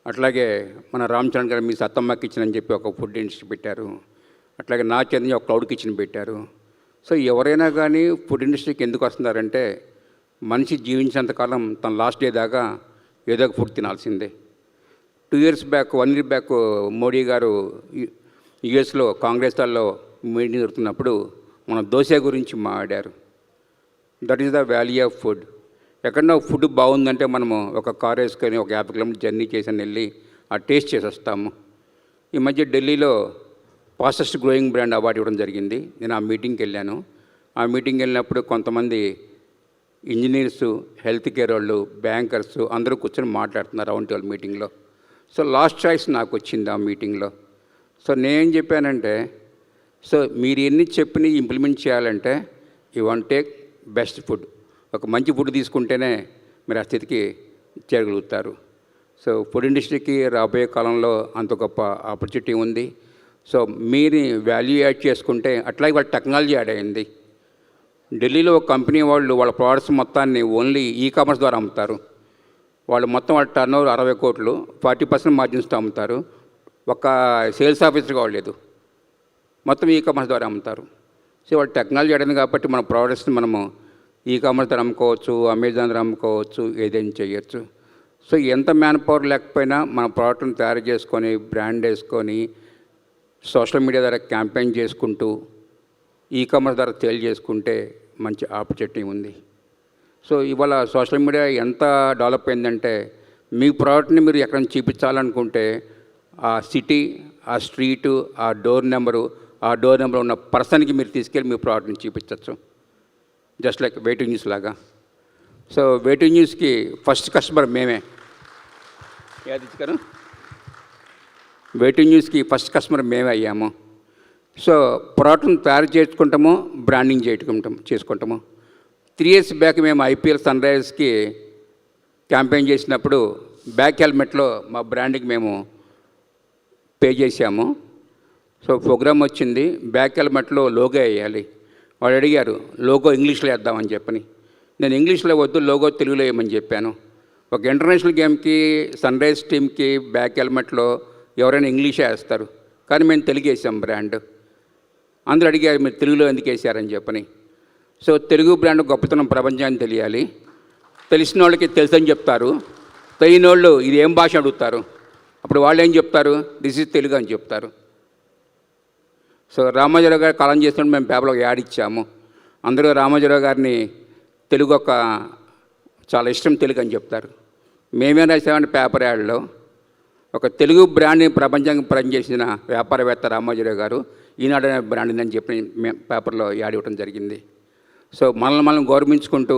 అట్లాగే మన రామచరణ్ గారు మీ సత్తమ్మ కిచెన్ అని చెప్పి ఒక ఫుడ్ ఇండస్ట్రీ పెట్టారు. అట్లాగే నా చంద్ర ఒక క్లౌడ్ కిచెన్ పెట్టారు. సో ఎవరైనా కానీ ఫుడ్ ఇండస్ట్రీకి ఎందుకు వస్తున్నారంటే మనిషి జీవించినంతకాలం తన లాస్ట్ డే దాకా ఏదో ఒక ఫుడ్ తినాల్సిందే. 2 years back 1 year back Modi గారు యుఎస్లో కాంగ్రెస్ హాల్లో మీటింగ్ జరుగుతున్నప్పుడు మన దోశ గురించి మాట్లాడారు. That is the value of food. ఎక్కడన్నా ఫుడ్ బాగుందంటే మనము ఒక కార్ వేసుకొని ఒక 50 kilometers జర్నీ చేసి వెళ్ళి ఆ టేస్ట్ చేసి వస్తాము. ఈ మధ్య ఢిల్లీలో ఫాస్టెస్ట్ గ్రోయింగ్ బ్రాండ్ అవార్డు ఇవ్వడం జరిగింది. నేను ఆ మీటింగ్కి వెళ్ళాను. ఆ మీటింగ్కి వెళ్ళినప్పుడు కొంతమంది ఇంజనీర్సు, హెల్త్ కేర్ వాళ్ళు, బ్యాంకర్స్ అందరూ కూర్చొని మాట్లాడుతున్నారు రౌండ్ టేబుల్ మీటింగ్లో. సో లాస్ట్ చాయిస్ నాకు వచ్చింది ఆ మీటింగ్లో. సో నేనేం చెప్పానంటే, సో మీరు ఎన్ని చెప్పిన ఇంప్లిమెంట్ చేయాలంటే you want take best food. ఒక మంచి ఫుడ్ తీసుకుంటేనే మీరు ఆ స్థితికి చేరగలుగుతారు. సో ఫుడ్ ఇండస్ట్రీకి రాబోయే కాలంలో అంత గొప్ప ఆపర్చునిటీ ఉంది. సో మీరు వాల్యూ యాడ్ చేసుకుంటే అట్లాగే వాళ్ళ టెక్నాలజీ యాడ్ అయింది. ఢిల్లీలో ఒక కంపెనీ వాళ్ళు వాళ్ళ ప్రోడక్ట్స్ మొత్తాన్ని ఓన్లీ కామర్స్ ద్వారా అమ్ముతారు. వాళ్ళు మొత్తం వాళ్ళ టర్నోవర్ 60 కోట్లు, 40% మార్జిన్స్తో అమ్ముతారు. ఒక సేల్స్ ఆఫీసర్ కావలేదు, మొత్తం కామర్స్ ద్వారా అమ్ముతారు. సో వాళ్ళు టెక్నాలజీ అడింది కాబట్టి మన ప్రోడక్ట్స్ని మనము కామర్స్ ద్వారా అమ్ముకోవచ్చు, అమెజాన్ ద్వారా అమ్ముకోవచ్చు, ఏదైనా చేయొచ్చు. సో ఎంత మ్యాన్ పవర్ లేకపోయినా మన ప్రోడక్ట్ని తయారు చేసుకొని బ్రాండ్ వేసుకొని సోషల్ మీడియా ద్వారా క్యాంపెయిన్ చేసుకుంటూ కామర్స్ ద్వారా సేల్ చేసుకుంటే మంచి ఆపర్చునిటీ ఉంది. సో ఇవాళ సోషల్ మీడియా ఎంత డెవలప్ అయిందంటే మీ ప్రోడక్ట్ని మీరు ఎక్కడ చూపించాలనుకుంటే ఆ సిటీ, ఆ స్ట్రీటు, ఆ డోర్ నెంబరు ఉన్న పర్సన్కి మీరు తీసుకెళ్ళి మీ ప్రోడక్ట్ని చూపించవచ్చు. జస్ట్ లైక్ వెయిటింగ్ న్యూస్ లాగా. సో వెయిటింగ్ న్యూస్కి ఫస్ట్ కస్టమర్ మేమే. యాదిచ్చారు, వెయిటింగ్ న్యూస్కి ఫస్ట్ కస్టమర్ మేమే అయ్యాము. సో ప్రోడక్ట్ని తయారు చేసుకుంటాము, బ్రాండింగ్ చేసుకుంటాము. 3 years బ్యాక్ మేము ఐపీఎల్ సన్ రైజర్స్కి క్యాంపెయిన్ చేసినప్పుడు బ్యాక్ హెల్మెట్లో మా బ్రాండ్కి మేము పే చేసాము. సో ప్రోగ్రామ్ వచ్చింది, బ్యాక్ హెల్మెట్లో లోగో వేయాలి. వాళ్ళు అడిగారు లోగో ఇంగ్లీష్లో వేద్దామని చెప్పని. నేను ఇంగ్లీష్లో వద్దు, లోగో తెలుగులో వేయమని చెప్పాను. ఒక ఇంటర్నేషనల్ గేమ్కి సన్ రైజ్ టీమ్కి బ్యాక్ హెల్మెట్లో ఎవరైనా ఇంగ్లీషే వేస్తారు, కానీ మేము తెలుగు వేసాం బ్రాండ్. అందరూ అడిగారు మీరు తెలుగులో ఎందుకు వేసారని చెప్పని. సో తెలుగు బ్రాండ్ గొప్పతనం ప్రపంచానికి తెలియాలి. తెలిసిన వాళ్ళకి తెలుసని చెప్తారు, తెలియని వాళ్ళు ఇది ఏం భాష అడుగుతారు. అప్పుడు వాళ్ళు ఏం చెప్తారు, దిస్ ఇస్ తెలుగు అని చెప్తారు. సో రామోజీరావు గారు కాలం చేసినప్పుడు మేము పేపర్లో యాడ్ ఇచ్చాము. అందరూ రామోజీరావు గారిని తెలుగు ఒక చాలా ఇష్టం తెలుగు అని చెప్తారు. మేమేం రాసామంటే పేపర్ యాడ్లో ఒక తెలుగు బ్రాండ్ని ప్రపంచానికి పరిచయం చేసిన వ్యాపారవేత్త రామోజీరావు గారు ఈనాడు అనే బ్రాండ్ అని చెప్పి మేము పేపర్లో యాడ్ ఇవ్వడం జరిగింది. సో మనల్ని మనం గౌరవించుకుంటూ,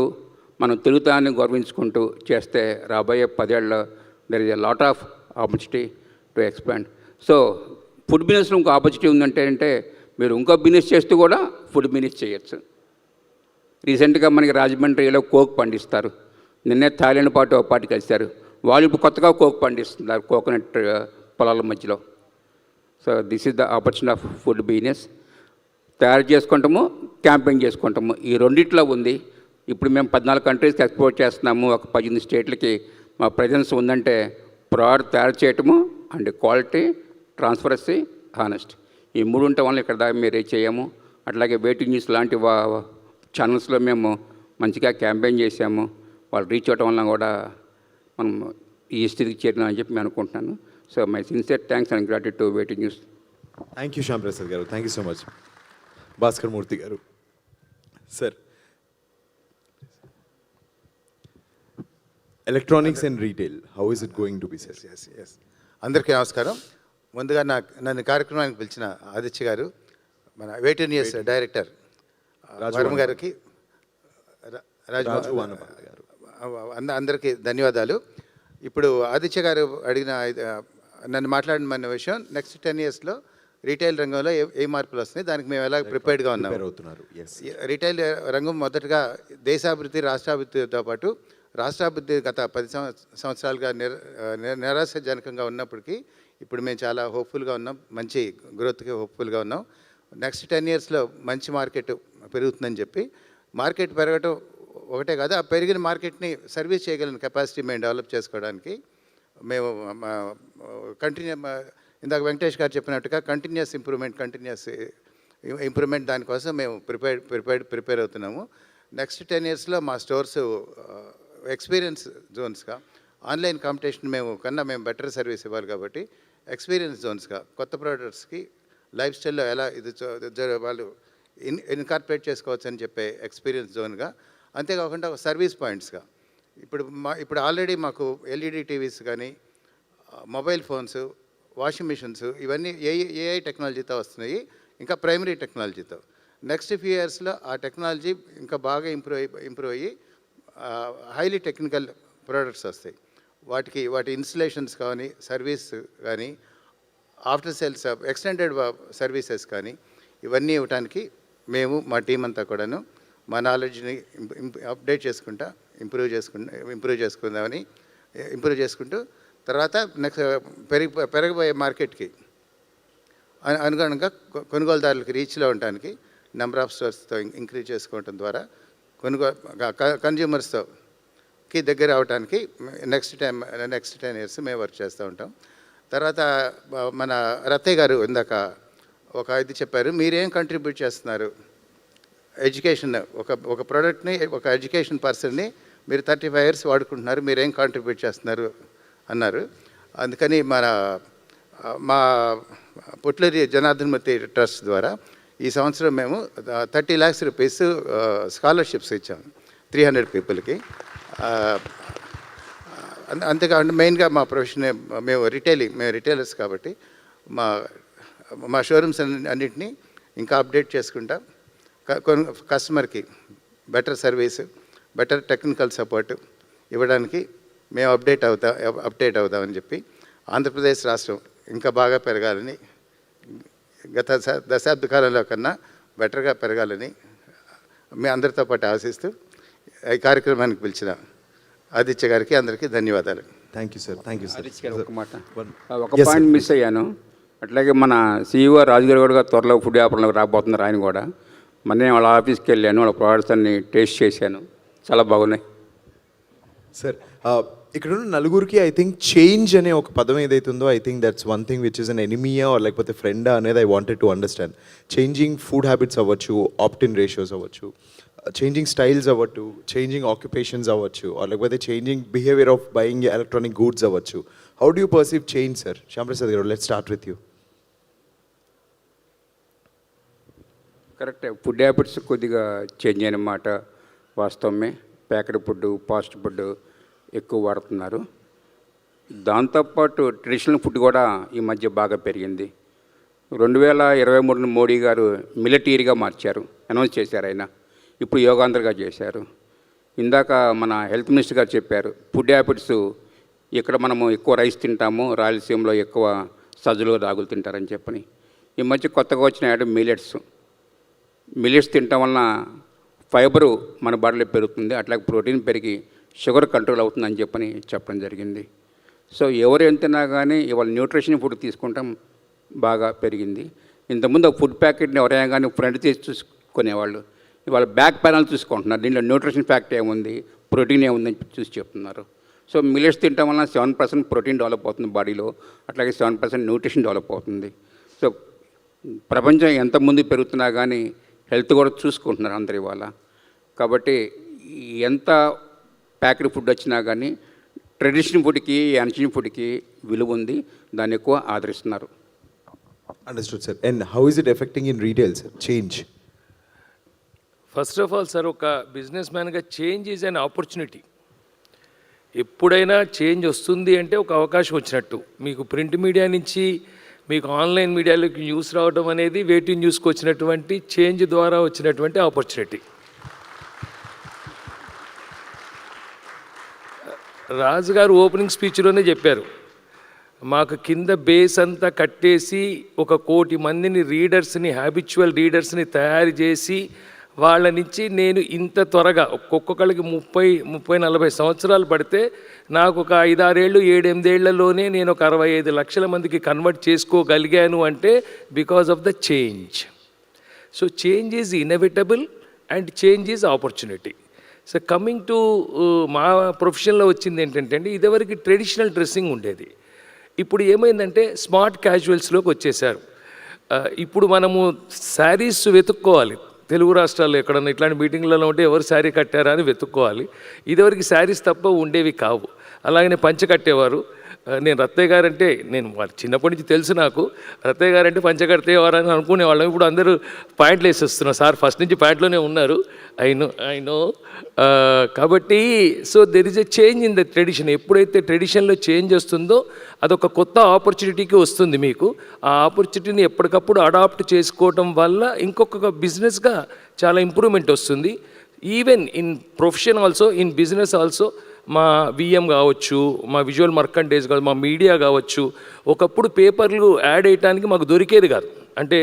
మనం తెలుగుతాన్ని గౌరవించుకుంటూ చేస్తే రాబోయే 10 ఏళ్ళలో there is a lot of opportunity to expand. So food బిజినెస్లో ఇంకో ఆపర్చునిటీ ఉందంటే మీరు ఇంకో బిజినెస్ చేస్తూ కూడా ఫుడ్ బిజినెస్ చేయొచ్చు. రీసెంట్గా మనకి రాజమండ్రిలో కోక్ పండిస్తారు. నిన్నే థాయిలాండ్ పాటు ఒక పార్టీ కలిశారు. వాళ్ళు ఇప్పుడు కొత్తగా కోక్ పండిస్తున్నారు కోకోనట్ పొలాల మధ్యలో. So this is the opportunity of food business. తయారు చేసుకుంటాము, క్యాంపెయిన్ చేసుకుంటాము, ఈ రెండిట్లో ఉంది. ఇప్పుడు మేము 14 కంట్రీస్కి ఎక్స్పోర్ట్ చేస్తున్నాము. ఒక 18 స్టేట్లకి మా ప్రజెన్స్ ఉందంటే ప్రోడక్ట్ తయారు చేయటము అండ్ క్వాలిటీ, ట్రాన్స్పరెన్సీ, హానెస్ట్, ఈ 3 ఉండటం వల్ల ఇక్కడ దాకా మేము రీచ్ చేయము. అట్లాగే వెయిటింగ్ న్యూస్ లాంటి ఛానల్స్లో మేము మంచిగా క్యాంపెయిన్ చేసాము. వాళ్ళు రీచ్ అవ్వటం వల్ల కూడా మనం ఈ స్థితికి చేరినామని చెప్పి నేను అనుకుంటున్నాను. So my sincere thanks and gratitude to waiting news. Thank you Shyam Prasad గారు, thank you so much. Bhaskar Murthy గారు sir, electronics and retail, how is it going to be sir? Yes అందరికీ నమస్కారం. ముందుగా నన్ను కార్యక్రమానికి పిలిచిన ఆదిత్య గారు, మన వెయిట్ న్యూస్ డైరెక్టర్ వర్మ గారికి, రాజు అందరికీ ధన్యవాదాలు. ఇప్పుడు ఆదిత్య గారు అడిగిన నన్ను మాట్లాడిన విషయం, నెక్స్ట్ 10 ఇయర్స్లో రీటైల్ రంగంలో ఏ మార్పులు వస్తున్నాయి, దానికి మేము ఎలా ప్రిపేర్డ్గా ఉన్నాం. రీటైల్ రంగం మొదటగా దేశాభివృద్ధి, రాష్ట్రాభివృద్ధితో పాటు రాష్ట్రాభివృద్ధి గత 10 సంవత్సరాలుగా నిరాశాజనకంగా ఉన్నప్పటికీ ఇప్పుడు మేము చాలా హోప్ఫుల్గా ఉన్నాం, మంచి గ్రోత్కి హోప్ఫుల్గా ఉన్నాం. నెక్స్ట్ 10 ఇయర్స్లో మంచి మార్కెట్ పెరుగుతుందని చెప్పి, మార్కెట్ పెరగటం ఒకటే కాదు, ఆ పెరిగిన మార్కెట్ని సర్వీస్ చేయగలిగిన కెపాసిటీ మేము డెవలప్ చేసుకోవడానికి మేము ఇందాక వెంకటేష్ గారు చెప్పినట్టుగా కంటిన్యూస్ ఇంప్రూవ్మెంట్ దానికోసం మేము ప్రిపేర్ అవుతున్నాము. నెక్స్ట్ 10 ఇయర్స్లో మా స్టోర్స్ ఎక్స్పీరియన్స్ జోన్స్గా, ఆన్లైన్ కాంపిటీషన్ మేము బెటర్ సర్వీస్ ఇవ్వాలి కాబట్టి ఎక్స్పీరియన్స్ జోన్స్గా, కొత్త ప్రోడక్ట్స్కి లైఫ్ స్టైల్లో ఎలా వాళ్ళు ఇన్కార్పొరేట్ చేసుకోవచ్చు అని చెప్పే ఎక్స్పీరియన్స్ జోన్గా, అంతేకాకుండా సర్వీస్ పాయింట్స్గా. ఇప్పుడు ఆల్రెడీ మాకు ఎల్ఈడి టీవీస్ కానీ, మొబైల్ ఫోన్స్, వాషింగ్ మిషన్స్, ఇవన్నీ ఏఐ టెక్నాలజీతో వస్తున్నాయి, ఇంకా ప్రైమరీ టెక్నాలజీతో. నెక్స్ట్ ఫ్యూ ఇయర్స్లో ఆ టెక్నాలజీ ఇంకా బాగా ఇంప్రూవ్ అయ్యి హైలీ టెక్నికల్ ప్రోడక్ట్స్ వస్తాయి. వాటి ఇన్స్టలేషన్స్ కానీ, సర్వీస్ కానీ, ఆఫ్టర్ సేల్స్ ఎక్స్టెండెడ్ సర్వీసెస్ కానీ, ఇవన్నీ ఇవ్వడానికి మేము మా టీం అంతా కూడాను మా నాలెడ్జ్ని అప్డేట్ చేసుకుంటా ఇంప్రూవ్ చేసుకుంటూ తర్వాత నెక్స్ట్ పెరగబోయే మార్కెట్కి అనుగుణంగా కొనుగోలుదారులకి రీచ్లో ఉండడానికి నెంబర్ ఆఫ్ స్టోర్స్తో ఇంక్రీజ్ చేసుకోవడం ద్వారా కన్జ్యూమర్స్కి దగ్గర అవడానికి నెక్స్ట్ 10 ఇయర్స్ మేము వర్క్ చేస్తూ ఉంటాం. తర్వాత మన రత్తయ్య గారు ఇందాక ఒక ఇది చెప్పారు, మీరేం కంట్రిబ్యూట్ చేస్తున్నారు ఎడ్యుకేషన్, ఒక ప్రోడక్ట్ని, ఒక ఎడ్యుకేషన్ పర్సన్ని మీరు 35 ఇయర్స్ వాడుకుంటున్నారు, మీరేం కాంట్రిబ్యూట్ చేస్తున్నారు అన్నారు. అందుకని మా పుట్లూరి జనార్దన్ మూర్తి ట్రస్ట్ ద్వారా ఈ సంవత్సరం మేము 30 lakhs rupees స్కాలర్షిప్స్ ఇచ్చాము 300 పీపుల్కి. అంతేకాకుండా మెయిన్గా మా ప్రొఫెషన్ మేము రిటైలర్స్ కాబట్టి మా షోరూమ్స్ అన్నింటినీ ఇంకా అప్డేట్ చేసుకుంటా కస్టమర్కి better service, better technical support ఇవ్వడానికి మేము అప్డేట్ అవుతామని చెప్పి, ఆంధ్రప్రదేశ్ రాష్ట్రం ఇంకా బాగా పెరగాలని, గత దశాబ్ద కాలంలో కన్నా బెటర్గా పెరగాలని మీ అందరితో పాటు ఆశిస్తూ ఈ కార్యక్రమానికి పిలిచిన ఆదిత్య గారికి అందరికీ ధన్యవాదాలు. Thank you sir. ఒక పాయింట్ మిస్ అయ్యాను. అట్లాగే మన CEO రాజుగారు కూడా త్వరలో ఫుడ్ వ్యాపారంలోకి రాబోతున్నారు. ఆయన కూడా మొన్నే వాళ్ళ ఆఫీస్కి వెళ్ళాను, వాళ్ళ ప్రోడక్ట్స్ అన్ని టేస్ట్ చేశాను, చాలా బాగున్నాయి. సార్ ఇక్కడ ఉన్న నలుగురికి ఐ థింక్ చేంజ్ అనే ఒక పదం ఏదైతే ఉందో I think that's one thing which is an anaemia or లేకపోతే ఫ్రెండా అనేది I wanted to understand. Changing food habits అవ్వచ్చు, ఆప్టిన్ రేషియోస్ అవ్వచ్చు, చేంజింగ్ స్టైల్స్ అవ్వచ్చు, చేంజింగ్ ఆక్యుపేషన్స్ అవ్వచ్చు, ఆర్ లేకపోతే changing behaviour of buying electronic goods అవ్వచ్చు. How do you perceive change sir? Shyamprasad గారు, let's start with you. Correct, food habits కొద్దిగా change అయిన మాట వాస్తవమే. ప్యాకెడ్ ఫుడ్, ఫాస్ట్ ఫుడ్ ఎక్కువ వాడుతున్నారు. దాంతోపాటు ట్రెడిషనల్ ఫుడ్ కూడా ఈ మధ్య బాగా పెరిగింది. 2023 మోడీ గారు మిల్లెట్ ఇయర్గా మార్చారు, అనౌన్స్ చేశారు ఆయన. ఇప్పుడు యోగాంధ్రగా చేశారు. ఇందాక మన హెల్త్ మినిస్టర్ గారు చెప్పారు, ఫుడ్ హ్యాబిట్స్ ఇక్కడ మనము ఎక్కువ రైస్ తింటాము, రాయలసీమలో ఎక్కువ సజ్జలు రాగులు తింటారని చెప్పని. ఈ మధ్య కొత్తగా వచ్చిన యాడ్ మిల్లెట్స్ తినటం వలన ఫైబరు మన బాడీలో పెరుగుతుంది, అట్లాగే ప్రోటీన్ పెరిగి షుగర్ కంట్రోల్ అవుతుందని చెప్పడం జరిగింది. సో ఎవరు ఎంతనా కానీ ఇవాళ న్యూట్రిషన్ ఫుడ్ తీసుకుంటాం బాగా పెరిగింది. ఇంతకుముందు ఫుడ్ ప్యాకెట్ని ఎవరైనా కానీ ఫ్రంట్ తీసి చూసుకునేవాళ్ళు, ఇవాళ బ్యాక్ ప్యానల్ చూసుకుంటున్నారు. దీంట్లో న్యూట్రిషన్ ఫ్యాక్ట్ ఏముంది, ప్రోటీన్ ఏముందని చూసి చెప్తున్నారు. సో మిల్లెట్స్ తినడం వలన 7% ప్రోటీన్ డెవలప్ అవుతుంది బాడీలో, అట్లాగే 7% న్యూట్రిషన్ డెవలప్ అవుతుంది. సో ప్రపంచం ఎంత ముందు పెరుగుతున్నా కానీ హెల్త్ కూడా చూసుకుంటున్నారు అందరు ఇవాళ. కాబట్టి ఎంత ప్యాకెడ్ ఫుడ్ వచ్చినా కానీ ట్రెడిషనల్ ఫుడ్కి, ఎనర్జీ ఫుడ్కి విలువ ఉంది, దాన్ని ఎక్కువ ఆదరిస్తున్నారు. Understood sir. And how is it effecting in retail sir change? First of all sir, ఒక బిజినెస్ మ్యాన్గా చేంజ్ ఈజ్ అన్ ఆపర్చునిటీ. ఎప్పుడైనా చేంజ్ వస్తుంది అంటే ఒక అవకాశం వచ్చినట్టు. మీకు ప్రింట్ మీడియా నుంచి మీకు ఆన్లైన్ మీడియాలోకి న్యూస్ రావడం అనేది వేటి న్యూస్కి వచ్చినటువంటి చేంజ్ ద్వారా వచ్చినటువంటి ఆపర్చునిటీ. రాజుగారు ఓపెనింగ్ స్పీచ్లోనే చెప్పారు, మాకు కింద బేస్ అంతా కట్టేసి 1 కోటి మందిని రీడర్స్ని, హ్యాబిచువల్ రీడర్స్ని తయారు చేసి వాళ్ళ నుంచి నేను ఇంత త్వరగా ఒక్కొక్కరికి 30-40 సంవత్సరాలు పడితే నాకు ఒక 5-6 ఏళ్ళు 7-8 ఏళ్లలోనే నేను ఒక 65 లక్షల మందికి కన్వర్ట్ చేసుకోగలిగాను అంటే because of the change. So change is inevitable and change is opportunity. So coming to మా ప్రొఫెషన్లో వచ్చింది ఏంటంటే అండి, ఇదివరకు ట్రెడిషనల్ డ్రెస్సింగ్ ఉండేది. ఇప్పుడు ఏమైందంటే స్మార్ట్ క్యాజువల్స్లోకి వచ్చేసారు. ఇప్పుడు మనము శారీస్ వెతుక్కోవాలి. తెలుగు రాష్ట్రాల్లో ఎక్కడన్నా ఇట్లాంటి మీటింగ్లలో ఉంటే ఎవరు శారీ కట్టారా అని వెతుక్కోవాలి. ఇదివరకు శారీస్ తప్ప ఉండేవి కావు. అలాగనే పంచ కట్టేవారు. నేను రత్తయ్య గారంటే నేను చిన్నప్పటి నుంచి తెలుసు నాకు, రత్తయ్య గారంటే పంచ కట్టేవారని అనుకునేవాళ్ళం. ఇప్పుడు అందరూ ప్యాంట్లు వేసేస్తున్నారు. సార్ ఫస్ట్ నుంచి ప్యాంట్లోనే ఉన్నారు. ఐ నో కాబట్టి so there is a change in the tradition. ఎప్పుడైతే ట్రెడిషన్లో చేంజ్ వస్తుందో అదొక కొత్త ఆపర్చునిటీకి వస్తుంది. మీకు ఆ ఆపర్చునిటీని ఎప్పటికప్పుడు అడాప్ట్ చేసుకోవటం వల్ల ఇంకొక బిజినెస్గా చాలా ఇంప్రూవ్మెంట్ వస్తుంది. Even in profession also, in business also. మా విఎం కావచ్చు, మా విజువల్ మర్కంటైజ్ కావచ్చు, మా మీడియా కావచ్చు, ఒకప్పుడు పేపర్లు యాడ్ వేయటానికి మాకు దొరికేది కాదు. అంటే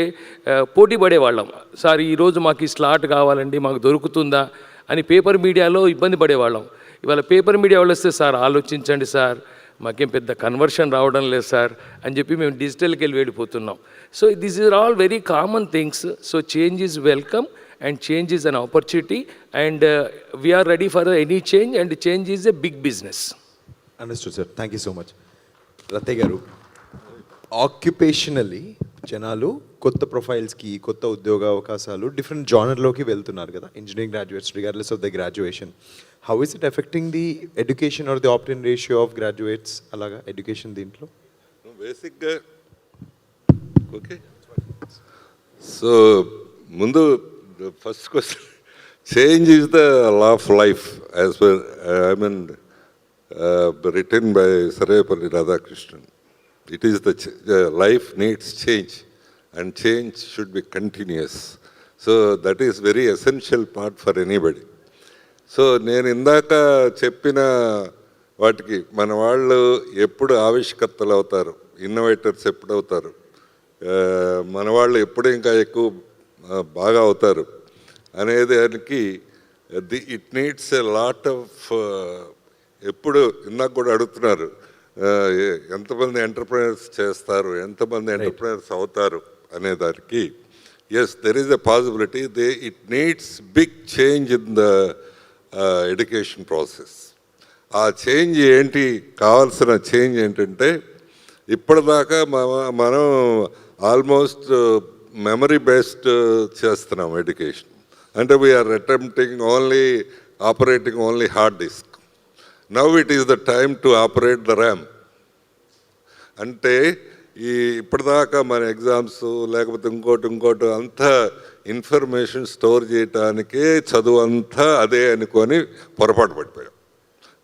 పోటీ పడేవాళ్ళం, సార్ ఈరోజు మాకు ఈ స్లాట్ కావాలండి, మాకు దొరుకుతుందా అని పేపర్ మీడియాలో ఇబ్బంది పడేవాళ్ళం. ఇవాళ పేపర్ మీడియా వాళ్ళు వస్తే, సార్ ఆలోచించండి సార్, మాకేం పెద్ద కన్వర్షన్ రావడం లేదు సార్ అని చెప్పి మేము డిజిటల్కి వెళ్ళిపోతున్నాం. So this is all very common things. So change is welcome and change is an opportunity, and we are ready for any change, and change is a big business. Understood sir, thank you so much. Ratte garu, occupationally జనాలు కొత్త ప్రొఫైల్స్కి, కొత్త ఉద్యోగ అవకాశాలు different జానర్లోకి వెళ్తున్నారు కదా, engineering graduates regardless of the graduation. How is it effecting the education or the opt-in ratio of graduates? అలాగా education దీంట్లో బేసిక్గా ఓకే. సో ముందు first question, change is the law of life as per written by Sarvepalli Radhakrishnan. It is the life needs change, and change should be continuous. So that is very essential part for anybody. So నేను ఇందాక చెప్పిన వాటికి మన వాళ్ళు ఎప్పుడు ఆవిష్కర్తలు అవుతారు, innovators ఎప్పుడు అవుతారు, మన వాళ్ళు ఎప్పుడు ఇంకా ఎక్కువ బాగా అవుతారు అనేది దానికి it needs a lot of, ఎప్పుడు ఇందాక కూడా అడుగుతున్నారు ఎంతమంది ఎంటర్ప్రైనర్స్ చేస్తారు, ఎంతమంది ఎంటర్ప్రైనర్స్ అవుతారు అనేదానికి yes, there is a possibility. It needs big change in the education process. ఆ చేంజ్ ఏంటి, కావాల్సిన చేంజ్ ఏంటంటే ఇప్పటిదాకా మనం ఆల్మోస్ట్ మెమరీ బేస్డ్ చేస్తున్నాం ఎడ్యుకేషన్. అంటే we are attempting only operating only hard disk. Now it is the time to operate the RAM. అంటే ఇప్పటిదాకా మన ఎగ్జామ్స్ లేకపోతే ఇంకోటి అంతా ఇన్ఫర్మేషన్ స్టోర్ చేయటానికే చదువు అంతా అదే అనుకొని పొరపాటు పడిపోయాం.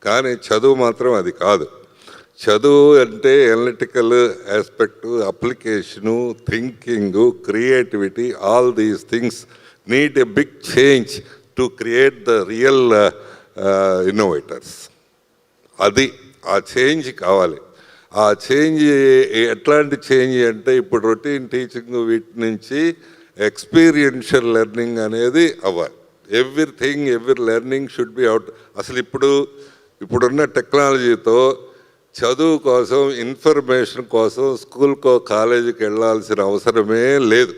కానీ చదువు మాత్రం అది కాదు. చదువు అంటే analytical aspect, application, thinking, creativity, all these things need a big change to create the real innovators. అది ఆ చేంజ్ కావాలి. ఆ చేంజ్ ఎట్లాంటి చేంజ్ అంటే ఇప్పుడు రొటీన్ టీచింగ్ వీటి నుంచి ఎక్స్పీరియన్షియల్ లెర్నింగ్ అనేది అవ్వాలి. Every learning should be out. అసలు ఇప్పుడున్న టెక్నాలజీతో చదువు కోసం, ఇన్ఫర్మేషన్ కోసం స్కూల్కో కాలేజీకి వెళ్ళాల్సిన అవసరమే లేదు,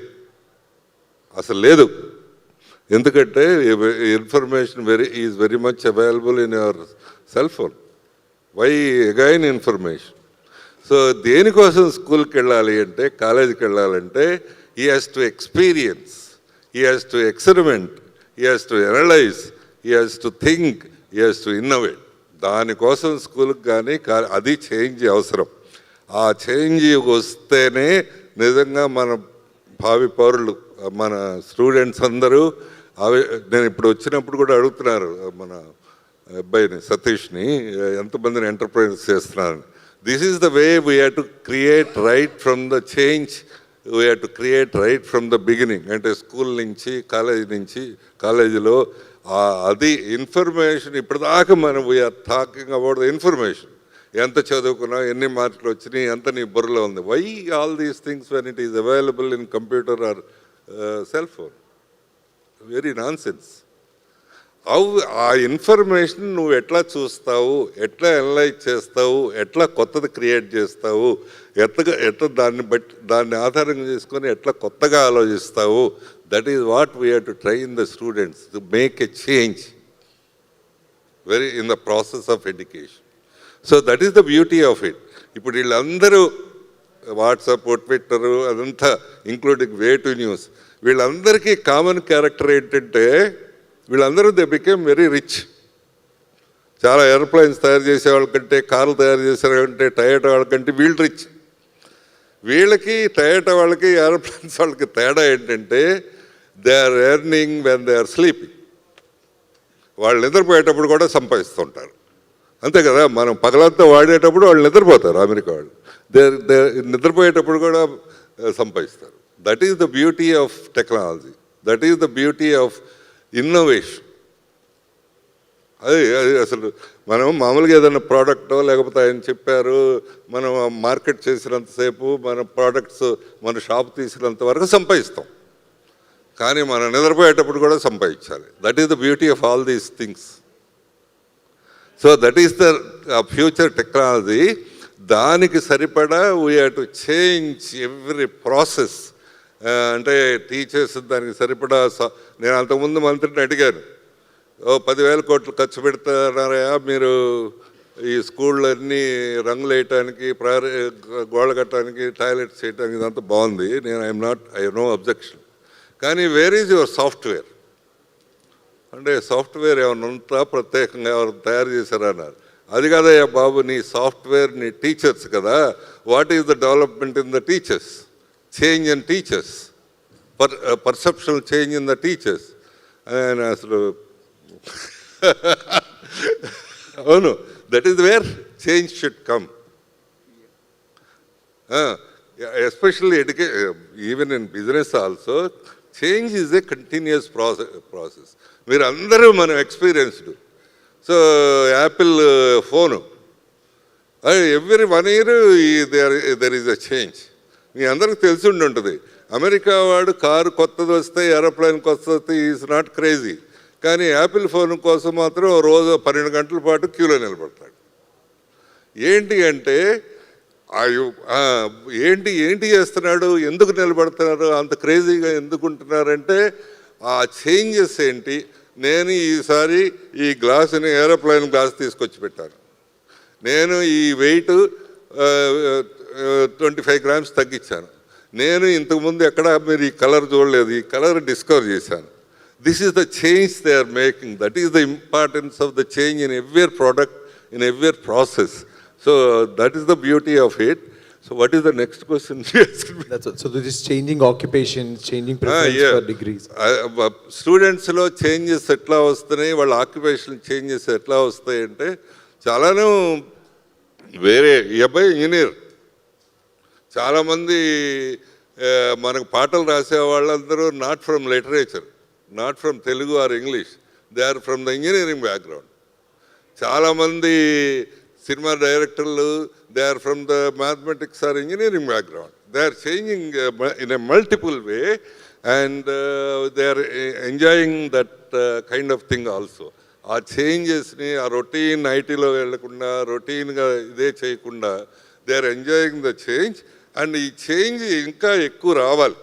అసలు లేదు. ఎందుకంటే information is very much available in your cell phone. Why again information? So దేనికోసం స్కూల్కి వెళ్ళాలి అంటే, కాలేజీకి వెళ్ళాలంటే he has to experience, he has to experiment, he has to analyse, he has to think, he has to innovate. దానికోసం స్కూల్కి కానీ అది చేంజ్ అవసరం. ఆ చేంజ్ వస్తేనే నిజంగా మన భావి పౌరులు, మన స్టూడెంట్స్ అందరూ నేను ఇప్పుడు వచ్చినప్పుడు కూడా అడుగుతున్నారు మన అబ్బాయిని, సతీష్ని, ఎంతమందిని ఎంటర్ప్రైజ్ చేస్తున్నారని. This is the way we have to create right from the change, we have to create right from the beginning. అంటే స్కూల్ నుంచి, కాలేజీలో అది ఇన్ఫర్మేషన్. ఇప్పటిదాకా మనం we are talking about the information. ఎంత చదువుకున్నా, ఎన్ని మార్కులు వచ్చినాయి, ఎంత నీ బుర్రలో ఉంది. Why all these things when it is available in computer or cell phone? Very non sense. ఆ ఇన్ఫర్మేషన్ నువ్వు ఎట్లా చూస్తావు, ఎట్లా అనలైజ్ చేస్తావు, ఎట్లా కొత్తది క్రియేట్ చేస్తావు, ఎట్లా దాన్ని ఆధారంగా చేసుకొని ఎట్లా కొత్తగా ఆలోచిస్తావు, that is what we have to train the students to make a change in the process of education. So that is the beauty of it. ఇప్పుడు వీళ్ళందరూ వాట్సాప్, ట్విట్టరు, అదంతా ఇంక్లూడింగ్ వే టు న్యూస్, వీళ్ళందరికీ common character ఏంటంటే వీళ్ళందరూ they became very rich. చాలా aeroplanes తయారు చేసే వాళ్ళకంటే, కార్లు తయారు చేసే వాళ్ళకంటే, టయోటా వాళ్ళకంటే వీళ్ళు రిచ్. వీళ్ళకి, టయోటా వాళ్ళకి, ఏరోప్లైన్స్ వాళ్ళకి తేడా ఏంటంటే they are earning when they are sleeping. వాళ్ళు నిద్రపోయేటప్పుడు కూడా సంపాదిస్తుంటారు, అంతే కదా. మనం పగలంతా వాడేటప్పుడు వాళ్ళు నిద్రపోతారు. అమెరికా వాళ్ళు నిద్రపోయేటప్పుడు కూడా సంపాదిస్తారు. That is the beauty of technology, that is the beauty of innovation. అది అసలు మనం మామూలుగా ఏదైనా ప్రోడక్టో లేకపోతే ఆయన చెప్పారు, మనం మార్కెట్ చేసినంతసేపు, మన ప్రోడక్ట్స్ మన షాప్ తీసినంత వరకు సంపాదిస్తాం. కానీ మనం నిద్రపోయేటప్పుడు కూడా సంపాదించాలి. That is the beauty of all these things. So that is the future technology. దానికి సరిపడా we have to change every process. అంటే టీచర్స్ దానికి సరిపడా. నేను అంతకుముందు మంత్రిని అడిగాను, 10,000 కోట్లు ఖర్చు పెడతారా మీరు ఈ స్కూళ్ళన్నీ రంగులు వేయటానికి, గోడ కట్టడానికి, టాయిలెట్స్ చేయడానికి? ఇదంతా బాగుంది, ఐ నో అబ్జెక్షన్. కానీ వేర్ ఈజ్ యువర్ సాఫ్ట్వేర్? అంటే సాఫ్ట్వేర్ ఏమైనా ఉందా, ప్రత్యేకంగా ఎవరు తయారు చేశారా అన్నారు. అది కదయ్యా బాబు, నీ సాఫ్ట్వేర్ నీ టీచర్స్ కదా. What is the development in the teachers? Change in teachers, perceptional change in the teachers. ఆయన అసలు అవును, that is where change should come. Especially even in business also change is a continuous process. మీరు అందరూ మనం experienced. So Apple phone every 1 year there is a change. మీ అందరికి తెలిసి ఉంటుంది. అమెరికా వాడు కారు కొత్తది వస్తే, ఏరోప్లేన్ కొత్తది వస్తే ఈజ్ నాట్ క్రేజీ. కానీ యాపిల్ ఫోన్ కోసం మాత్రం రోజు 12 గంటల పాటు క్యూలో నిలబడతాడు. ఏంటి అంటే ఆ, ఏంటి ఏంటి చేస్తున్నాడు, ఎందుకు నిలబడుతున్నారు, అంత క్రేజీగా ఎందుకు ఉంటున్నారంటే ఆ చేంజెస్ ఏంటి. నేను ఈసారి ఈ గ్లాసుని ఏరోప్లేన్ గ్లాస్ తీసుకొచ్చి పెట్టాను. నేను ఈ వెయిట్ 25 grams తగ్గించాను. నేను ఇంతకుముందు ఎక్కడ మీరు ఈ కలర్ చూడలేదు, ఈ కలర్ డిస్కవర్ చేశాను. This is the change they are making. That is the importance of the change in every product, in every process. So that is the beauty of it. So what is the next question? That's all. So this is changing occupations, changing preference for degrees. స్టూడెంట్స్లో changes ఎట్లా వస్తున్నాయి, వాళ్ళ occupation changes ఎట్లా వస్తాయి అంటే చాలాను వేరే. ఈ అబ్బాయి ఇంజనీర్. చాలామంది మనకు పాటలు రాసే వాళ్ళందరూ not from literature, not from Telugu or English, they are from the engineering background. చాలామంది సినిమా డైరెక్టర్లు, they are from the mathematics or engineering background. They are changing in a multiple way and they are enjoying that kind of thing also. ఆ చేంజెస్ని, ఆ routine ఐటీలో వెళ్లకుండా, రొటీన్గా ఇదే చేయకుండా they are enjoying the change. And ఈ change ఇంకా ఎక్కువ రావాలి.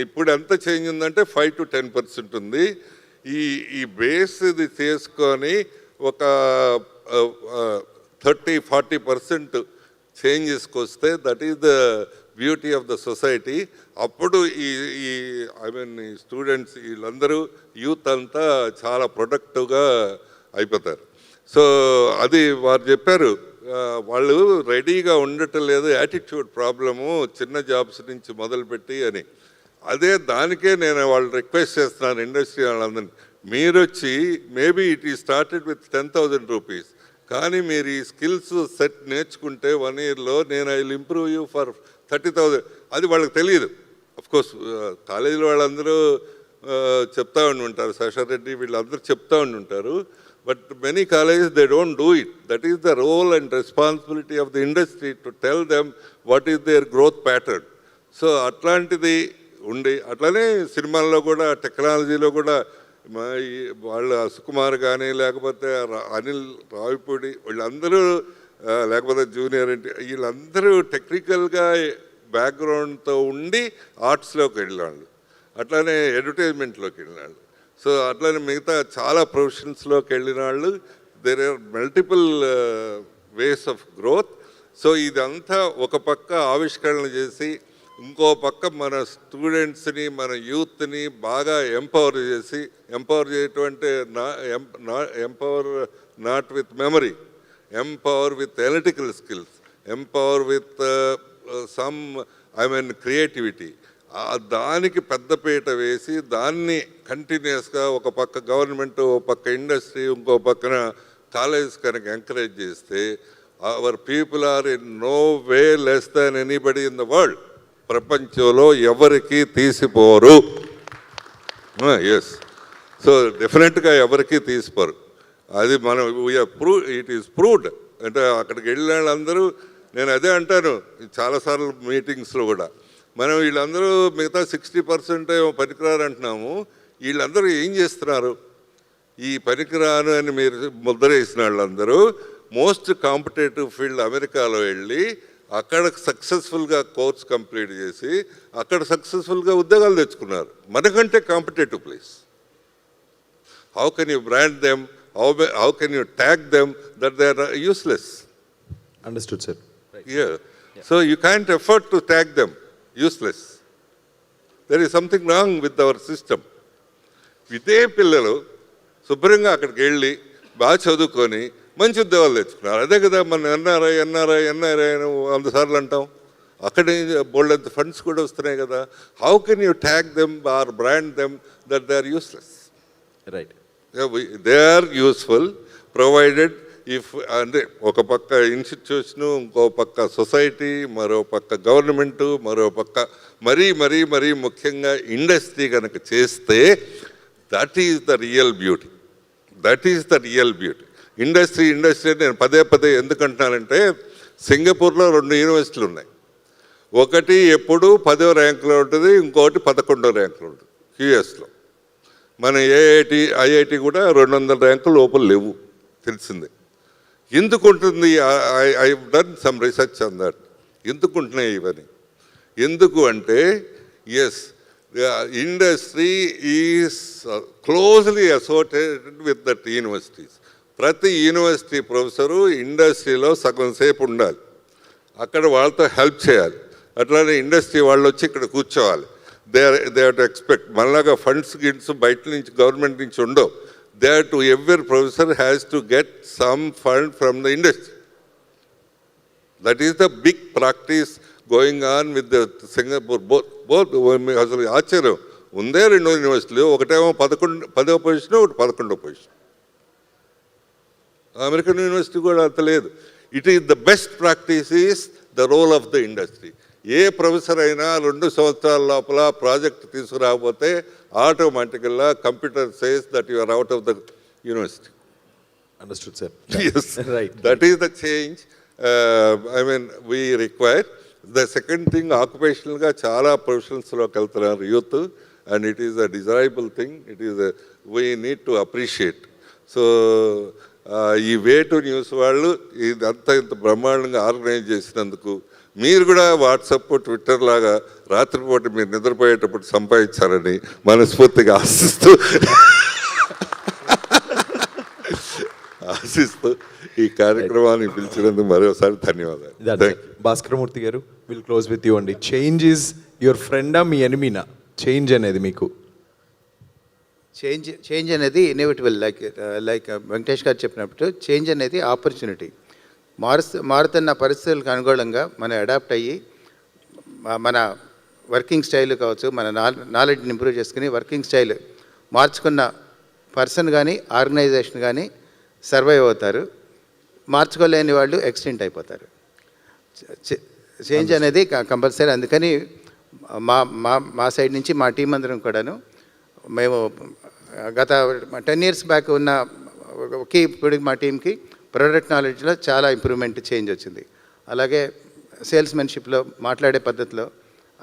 ఇప్పుడు ఎంత చేంజ్ ఉందంటే 5 to 10% ఉంది. ఈ బేస్ ఇది చేసుకొని ఒక 30-40% చేంజెస్కి వస్తే that is the beauty of the society. అప్పుడు ఈ ఐ మీన్ ఈ స్టూడెంట్స్ వీళ్ళందరూ యూత్ అంతా చాలా ప్రొడక్టివ్గా అయిపోతారు. సో అది వారు చెప్పారు, వాళ్ళు రెడీగా ఉండటం లేదు, యాటిట్యూడ్ ప్రాబ్లము, చిన్న జాబ్స్ నుంచి మొదలుపెట్టి అని. అదే దానికే నేను వాళ్ళు రిక్వెస్ట్ చేస్తున్నాను ఇండస్ట్రీ వాళ్ళందరినీ, మీరు వచ్చి మేబీ ఇట్ ఈ స్టార్టెడ్ విత్ 10,000 rupees, కానీ మీరు ఈ స్కిల్స్ సెట్ నేర్చుకుంటే 1 yearలో నేను I will improve you for 30,000. అది వాళ్ళకి తెలియదు. అఫ్కోర్స్ కాలేజీలో వాళ్ళందరూ చెప్తా ఉండి ఉంటారు, శేషర్ రెడ్డి వీళ్ళందరూ చెప్తా ఉండి ఉంటారు. But many colleges they don't do it. That is the role and responsibility of the industry to tell them what is their growth pattern. So అట్లాంటిది ఉండి, అట్లనే సినిమాల్లో కూడా, టెక్నాలజీలో కూడా వాళ్ళు సుకుమార్ కానీ, లేకపోతే అనిల్ రావిపూడి, వీళ్ళందరూ, లేకపోతే జూనియర్ ఎన్టీ, వీళ్ళందరూ టెక్నికల్గా బ్యాక్గ్రౌండ్తో ఉండి ఆర్ట్స్లోకి వెళ్ళినాళ్ళు, అట్లానే అడ్వర్టైజ్మెంట్లోకి వెళ్ళినాళ్ళు. సో అట్లానే మిగతా చాలా ప్రొఫెషన్స్లోకి వెళ్ళిన వాళ్ళు. There are multiple ways of growth. So ఇదంతా ఒక పక్క ఆవిష్కరణ చేసి, ఇంకో పక్క మన స్టూడెంట్స్ని, మన యూత్ని బాగా ఎంపవర్ చేసి, ఎంపవర్ చేయటం అంటే empower not with memory, empower with analytical skills, empower with some I mean creativity. దానికి పెద్దపీట వేసి దాన్ని కంటిన్యూస్గా ఒక పక్క గవర్నమెంట్, ఒక పక్క ఇండస్ట్రీ, ఇంకో పక్కన కాలేజెస్ కనుక ఎంకరేజ్ చేస్తే our people are in no way less than anybody in the world. ప్రపంచంలో ఎవరికి తీసిపోరు. ఎస్. సో డెఫినెట్గా ఎవరికి తీసిపోరు. అది మనం ఇట్ ఈస్ ప్రూవ్డ్. అంటే అక్కడికి వెళ్ళిన వాళ్ళందరూ, నేను అదే అంటాను చాలాసార్లు మీటింగ్స్లో కూడా, మనం వీళ్ళందరూ మిగతా 60% ఏమో పనికిరారు అంటున్నాము, వీళ్ళందరూ ఏం చేస్తున్నారు? ఈ పనికిరాను అని మీరు ముద్ర వేసిన వాళ్ళందరూ మోస్ట్ కాంపిటేటివ్ ఫీల్డ్ అమెరికాలో వెళ్ళి అక్కడ సక్సెస్ఫుల్గా కోర్స్ కంప్లీట్ చేసి అక్కడ సక్సెస్ఫుల్గా ఉద్యోగాలు తెచ్చుకున్నారు. మనకంటే competitive place. How can you brand them, how can you tag them that they are useless? Understood, sir. Yeah. So you can't afford to tag them useless. There is something wrong with our system. ఇదే పిల్లలు శుభ్రంగా అక్కడికి వెళ్ళి బాగా చదువుకొని మంచి ఉద్యోగాలు తెచ్చుకున్నారు. అదే కదా మన ఎన్ఆర్ఐ అని 100 సార్లు అంటాం. అక్కడే బోల్డ్ ఫండ్స్ కూడా వస్తున్నాయి కదా. How can you tag them or brand them that they are useless? Right. They are useful provided if. అంటే ఒక పక్క ఇన్స్టిట్యూషను, ఇంకో పక్క సొసైటీ, మరో పక్క గవర్నమెంటు, మరో పక్క మరీ మరీ మరీ ముఖ్యంగా ఇండస్ట్రీ కనుక చేస్తే that is the real beauty. That is the real beauty. Industry నేను పదే ఎందుకంటున్నానంటే, సింగపూర్లో 2 యూనివర్సిటీలు ఉన్నాయి. ఒకటి ఎప్పుడు 10వ ర్యాంకులో ఉంటుంది, ఇంకోటి 11వ ర్యాంకులో ఉంటుంది యూఎస్లో. మన ఐఐటి కూడా 200 ర్యాంకుల లోపల లేవు, తెలిసిందే. ఎందుకు ఉంటుంది? I done some research on that. ఎందుకుంటున్నాయి ఇవన్నీ? ఎందుకు అంటే yes, industry is closely associated with that universities. ప్రతి యూనివర్సిటీ ప్రొఫెసరు ఇండస్ట్రీలో సగం సేపు ఉండాలి, అక్కడ వాళ్ళతో హెల్ప్ చేయాలి. అట్లానే ఇండస్ట్రీ వాళ్ళు వచ్చి ఇక్కడ కూర్చోవాలి. దే టు ఎక్స్పెక్ట్ మనలాగా ఫండ్స్ గిడ్స్ బయట నుంచి గవర్నమెంట్ నుంచి ఉండవు. They to every professor has to get some fund from the industry. That is the big practice going on with the Singapore both. అసలు ఆశ్చర్యం ఉందే, 2 యూనివర్సిటీలు, ఒకటేమో 10వ పొజిషన్, ఒకటి 11వ పొజిషన్. అమెరికన్ యూనివర్సిటీ కూడా అంత లేదు. It is the best practice is the role of the industry. ఏ ప్రొఫెసర్ అయినా 2 సంవత్సరాల లోపల ప్రాజెక్ట్ తీసుకురాకపోతే ఆటోమేటికల్గా computer says that you are out of the university. Understood sir. Yes, Right. That is the change. We require. The second thing, occupationalగా చాలా ప్రొఫెషనల్స్లోకి వెళ్తున్నారు youth, and it is a desirable thing. We need to appreciate. So ఈ వే2 news వాళ్ళు ఇదంతా ఇంత బ్రహ్మాండంగా organise చేసినందుకు మీరు కూడా వాట్సాప్, ట్విట్టర్ లాగా రాత్రిపూట మీరు నిద్రపోయేటప్పుడు సంపాదించాలని మనస్ఫూర్తిగా ఆశిస్తూ ఈ కార్యక్రమాన్ని పిలిచినందుకు మరోసారి ధన్యవాదాలు. భాస్కరమూర్తి గారు, విల్ క్లోజ్ విత్ యూ అండి. చేంజ్ ఈజ్ యువర్ ఫ్రెండా మీ ఎనిమీనా? చేంజ్ అనేది మీకు? చేంజ్ అనేది ఇన్ఎవిటబుల్. లైక్ వెంకటేష్ గారు చెప్పినప్పుడు చేంజ్ అనేది ఆపర్చునిటీ. మారుతున్న పరిస్థితులకు అనుగుణంగా మనం అడాప్ట్ అయ్యి మన వర్కింగ్ స్టైల్ కావచ్చు, మన నాలెడ్జ్ని ఇంప్రూవ్ చేసుకుని వర్కింగ్ స్టైల్ మార్చుకున్న పర్సన్ కానీ ఆర్గనైజేషన్ కానీ సర్వైవ్ అవుతారు. మార్చుకోలేని వాళ్ళు ఎక్స్టెంట్ అయిపోతారు. చేంజ్ అనేది కంపల్సరీ. అందుకని మా సైడ్ నుంచి మా టీం అందరం కూడాను మేము గత 10 years బ్యాక్ ఉన్న ఇప్పుడు మా టీంకి ప్రొడక్ట్ నాలెడ్జ్లో చాలా ఇంప్రూవ్మెంట్ చేంజ్ వచ్చింది. అలాగే సేల్స్మెన్షిప్లో, మాట్లాడే పద్ధతిలో,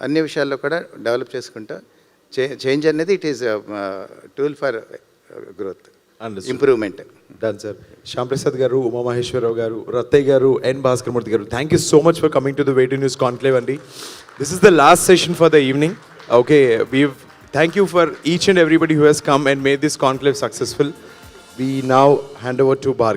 అన్ని విషయాల్లో కూడా డెవలప్ చేసుకుంటా చేంజ్ అనేది it is tool for growth, improvement. Done sir. Shyamprasad garu, Umamaheswararao garu, Rattaiah garu and Bhaskaramurthy garu, thank you so much for coming to the Way2News conclave అండి. This is the last session for the evening. Okay, thank you for each and everybody who has come and made this conclave successful. We now hand over to Bhargav.